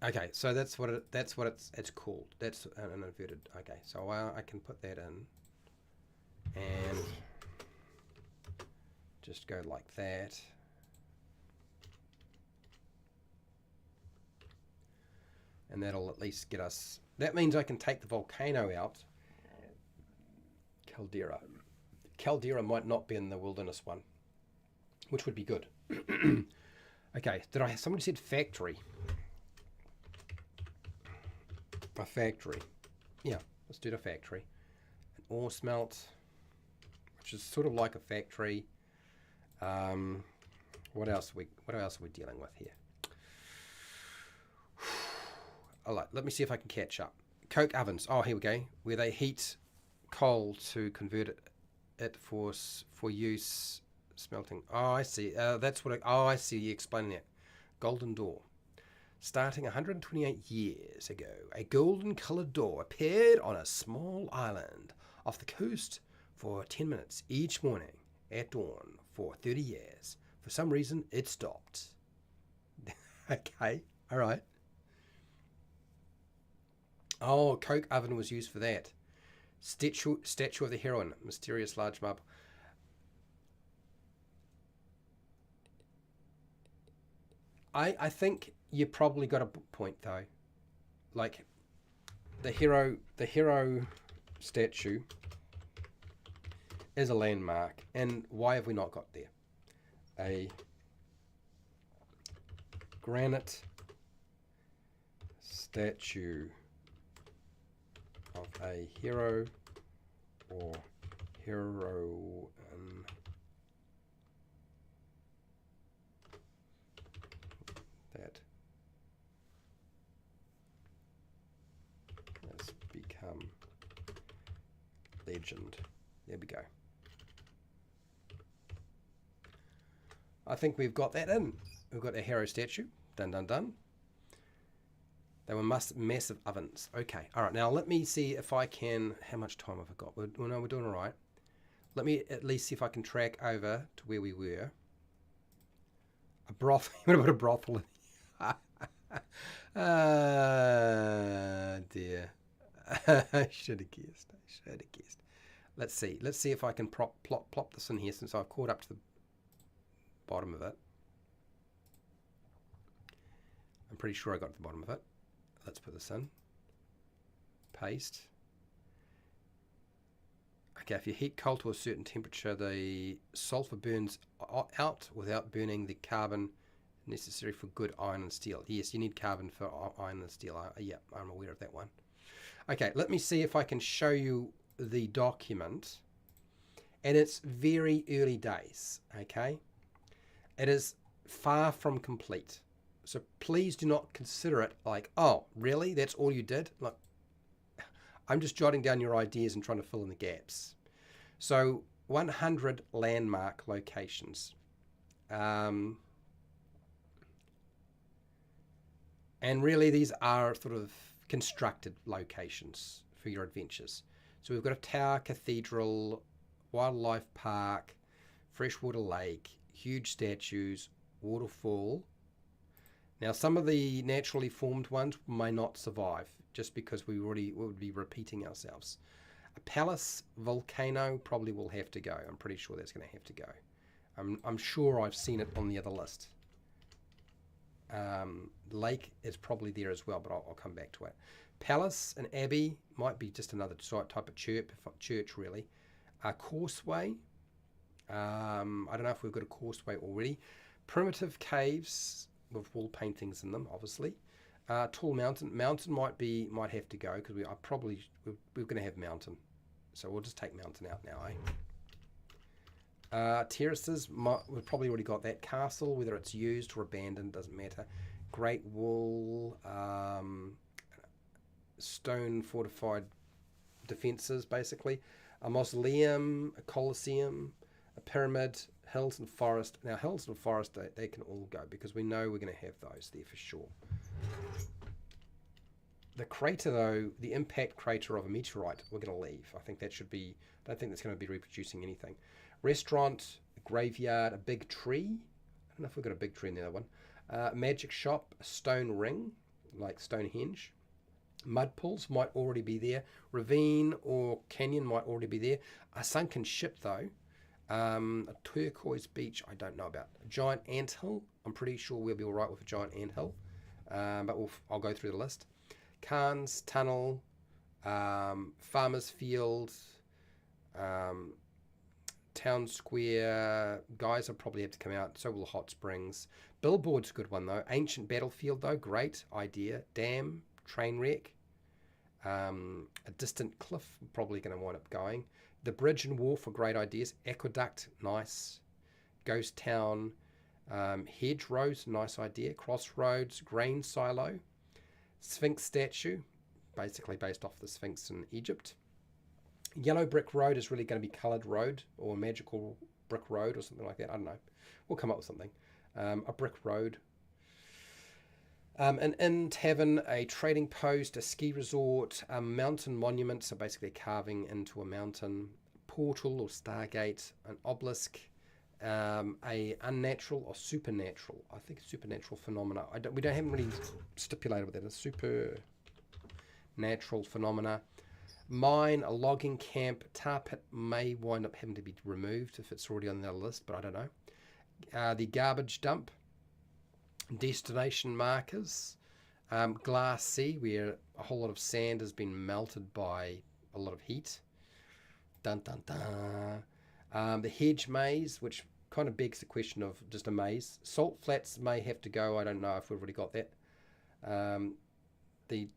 Okay, so that's what it's called. That's an inverted. Okay, so I can put that in and just go like that. And that'll at least get us. That means I can take the volcano out, caldera, Caldera might not be in the wilderness one, which would be good. Okay, somebody said factory. A factory. Yeah, let's do the factory. An ore smelt, which is sort of like a factory. What else are we dealing with here? All right, let me see if I can catch up. Coke ovens. Oh, here we go. Where they heat coal to convert it for use smelting. Oh, I see. That's what. I see. You explaining that. Golden door. Starting 128 years ago, a golden-coloured door appeared on a small island off the coast for 10 minutes each morning at dawn for 30 years. For some reason, it stopped. Okay, all right. Oh, Coke oven was used for that. Statue of the heroine, mysterious large marble. I think you probably got a point though. Like the hero statue is a landmark, and why have we not got there? A granite statue of a hero or heroine that has become legend. There we go. I think we've got that in. We've got a hero statue. Dun dun dun. They were massive ovens. Okay, all right. Now let me see if I can. How much time have I got? We're doing all right. Let me at least see if I can track over to where we were. A brothel. What about a brothel? Ah, dear. I should have guessed. Let's see. Let's see if I can plop this in here since I've caught up to the bottom of it. I'm pretty sure I got to the bottom of it. Let's put this in. Paste. Okay, if you heat coal to a certain temperature, the sulfur burns out without burning the carbon necessary for good iron and steel. Yes, you need carbon for iron and steel. Yeah, I'm aware of that one. Okay, let me see if I can show you the document. And it's very early days, okay? It is far from complete. So please do not consider it like, oh, really? That's all you did? Look, I'm just jotting down your ideas and trying to fill in the gaps. So 100 landmark locations. And really these are sort of constructed locations for your adventures. So we've got a tower, cathedral, wildlife park, freshwater lake, huge statues, waterfall. Now, some of the naturally formed ones may not survive just because we would be repeating ourselves. A palace, volcano probably will have to go. I'm pretty sure that's going to have to go. I'm sure I've seen it on the other list. Lake is probably there as well, but I'll come back to it. Palace and abbey might be just another type of church really. Causeway. I don't know if we've got a causeway already. Primitive caves with wall paintings in them, obviously. Tall mountain might have to go because we're going to have mountain, so we'll just take mountain out now, terraces, we've probably already got that. Castle, whether it's used or abandoned, doesn't matter. Great wall, stone fortified defences, basically. A mausoleum, a coliseum, a pyramid, hills and forest. Now, hills and forest, they can all go because we know we're going to have those there for sure. The crater, though, the impact crater of a meteorite, we're going to leave. I think that should be, I don't think that's going to be reproducing anything. Restaurant, a graveyard, a big tree. I don't know if we've got a big tree in the other one. Magic shop, a stone ring, like Stonehenge. Mud pools might already be there. Ravine or canyon might already be there. A sunken ship, though. A turquoise beach, I don't know about. A giant anthill, I'm pretty sure we'll be all right with a giant anthill. But I'll go through the list. Cairns Tunnel, Farmer's Field, Town Square. Guys will probably have to come out. So will the hot springs. Billboard's a good one, though. Ancient battlefield, though. Great idea. Dam. Train wreck. A distant cliff. Probably going to wind up going. The bridge and wharf are great ideas. Aqueduct. Nice. Ghost town. Hedgerows. Nice idea. Crossroads. Grain silo. Sphinx statue. Basically based off the Sphinx in Egypt. Yellow brick road is really going to be coloured road or magical brick road or something like that. I don't know. We'll come up with something. A brick road. An inn, tavern, a trading post, a ski resort, a mountain monument, so basically carving into a mountain, portal or stargate, an obelisk, a unnatural or supernatural. I think supernatural phenomena. We haven't really stipulated with that. A supernatural phenomena. Mine, a logging camp, tar pit may wind up having to be removed if it's already on the list, but I don't know. The garbage dump, destination markers, glass sea, where a whole lot of sand has been melted by a lot of heat. Dun dun dun. The hedge maze, which kind of begs the question of just a maze. Salt flats may have to go. I don't know if we've already got that. The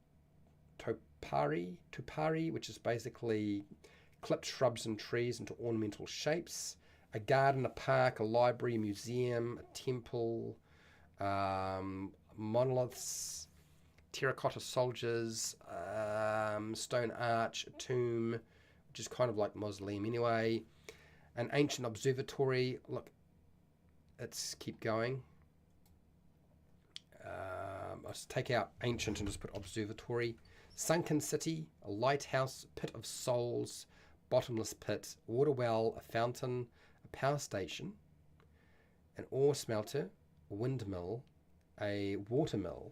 tupari, which is basically clipped shrubs and trees into ornamental shapes. A garden, a park, a library, a museum, a temple, monoliths, terracotta soldiers, stone arch, a tomb, which is kind of like mausoleum anyway. An ancient observatory. Look, let's keep going. I'll just take out ancient and just put observatory. Sunken city, a lighthouse, pit of souls, bottomless pit, water well, a fountain, a power station, an ore smelter, a windmill, a watermill.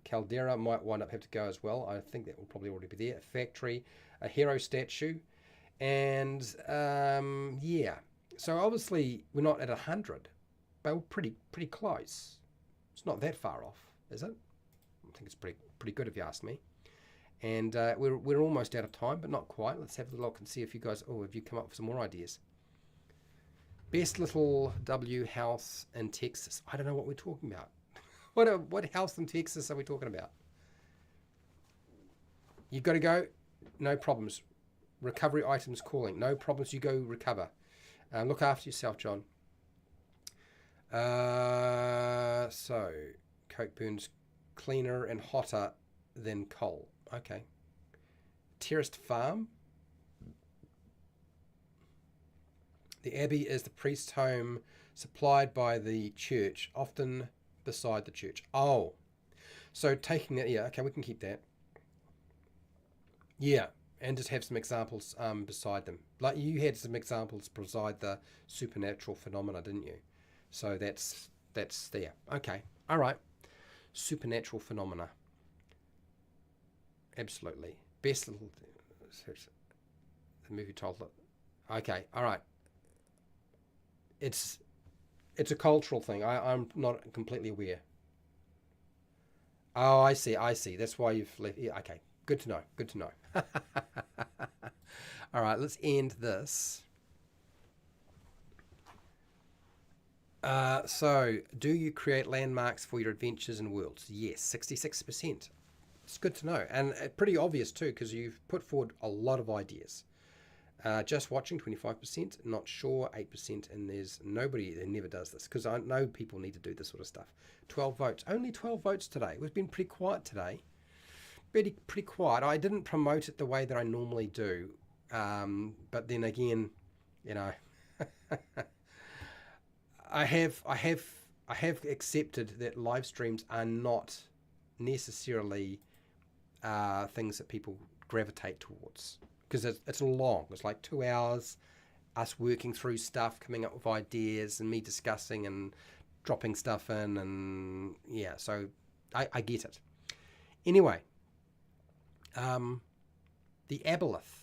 Caldera might wind up have to go as well. I think that will probably already be there. A factory, a hero statue, and yeah. So obviously we're not at 100, but we're pretty close. It's not that far off, is it? I think it's pretty good if you ask me. And we're almost out of time, but not quite. Let's have a look and see if you guys, have you come up with some more ideas? Best little W house in Texas. I don't know what we're talking about. What house in Texas are we talking about? You've got to go. No problems. Recovery items calling. No problems. You go recover. Look after yourself, John. So, coke burns cleaner and hotter than coal. Okay. Terraced farm. The abbey is the priest's home supplied by the church, often beside the church. Oh, so taking that, yeah, okay, we can keep that. Yeah, and just have some examples beside them. Like you had some examples beside the supernatural phenomena, didn't you? So that's there. Okay, all right. Supernatural phenomena. Absolutely. Best little... The movie told it. Okay, all right. It's a cultural thing. I'm not completely aware. Oh, I see. That's why you've left. Yeah, okay. Good to know. All right, let's end this. So, do you create landmarks for your adventures and worlds? Yes, 66%. It's good to know. And pretty obvious too, because you've put forward a lot of ideas. Just watching, 25%. Not sure, 8%. And there's nobody that never does this, because I know people need to do this sort of stuff. 12 votes. Only 12 votes today. We've been pretty quiet today. Pretty quiet. I didn't promote it the way that I normally do. But then again, you know, I have accepted that live streams are not necessarily things that people gravitate towards, because it's long. It's like 2 hours, us working through stuff, coming up with ideas, and me discussing and dropping stuff in, and yeah, so I get it. Anyway, the aboleth.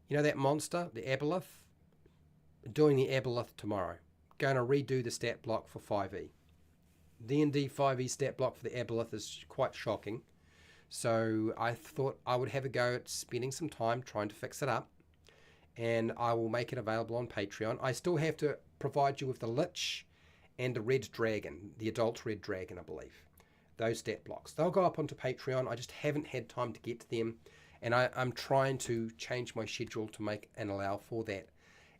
You know that monster, the aboleth? Doing the aboleth tomorrow. Going to redo the stat block for 5e. D&D 5e stat block for the aboleth is quite shocking. So I thought I would have a go at spending some time trying to fix it up. and I will make it available on Patreon. I still have to provide you with the Lich and the Red Dragon, the adult Red Dragon, I believe. Those stat blocks. They'll go up onto Patreon. I just haven't had time to get to them, and I'm trying to change my schedule to make and allow for that.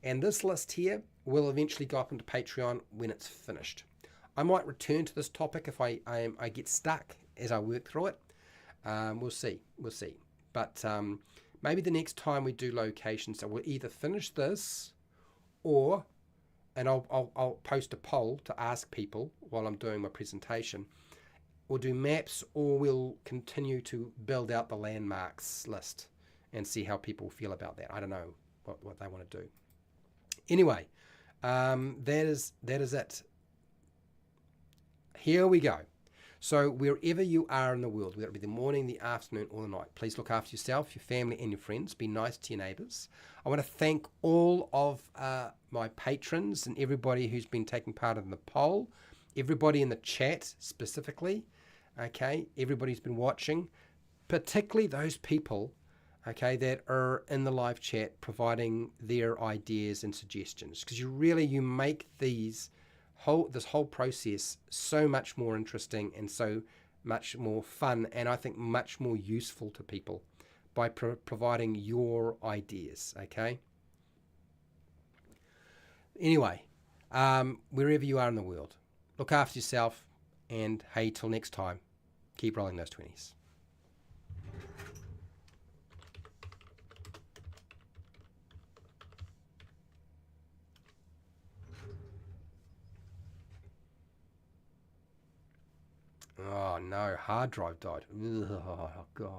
And this list here will eventually go up into Patreon when it's finished. I might return to this topic if I get stuck as I work through it. We'll see. But maybe the next time we do locations, so we'll either finish this, or, and I'll post a poll to ask people while I'm doing my presentation. We'll do maps, or we'll continue to build out the landmarks list and see how people feel about that. I don't know what they want to do. Anyway, that is it. Here we go. So wherever you are in the world, whether it be the morning, the afternoon, or the night, please look after yourself, your family, and your friends. Be nice to your neighbours. I want to thank all of my patrons and everybody who's been taking part in the poll, everybody in the chat specifically, okay, everybody who's been watching, particularly those people, okay, that are in the live chat providing their ideas and suggestions, because you make this whole process so much more interesting and so much more fun, and I think much more useful to people by providing your ideas, okay? Anyway, wherever you are in the world, look after yourself, and hey, till next time, keep rolling those 20s. Oh no, hard drive died. Oh God.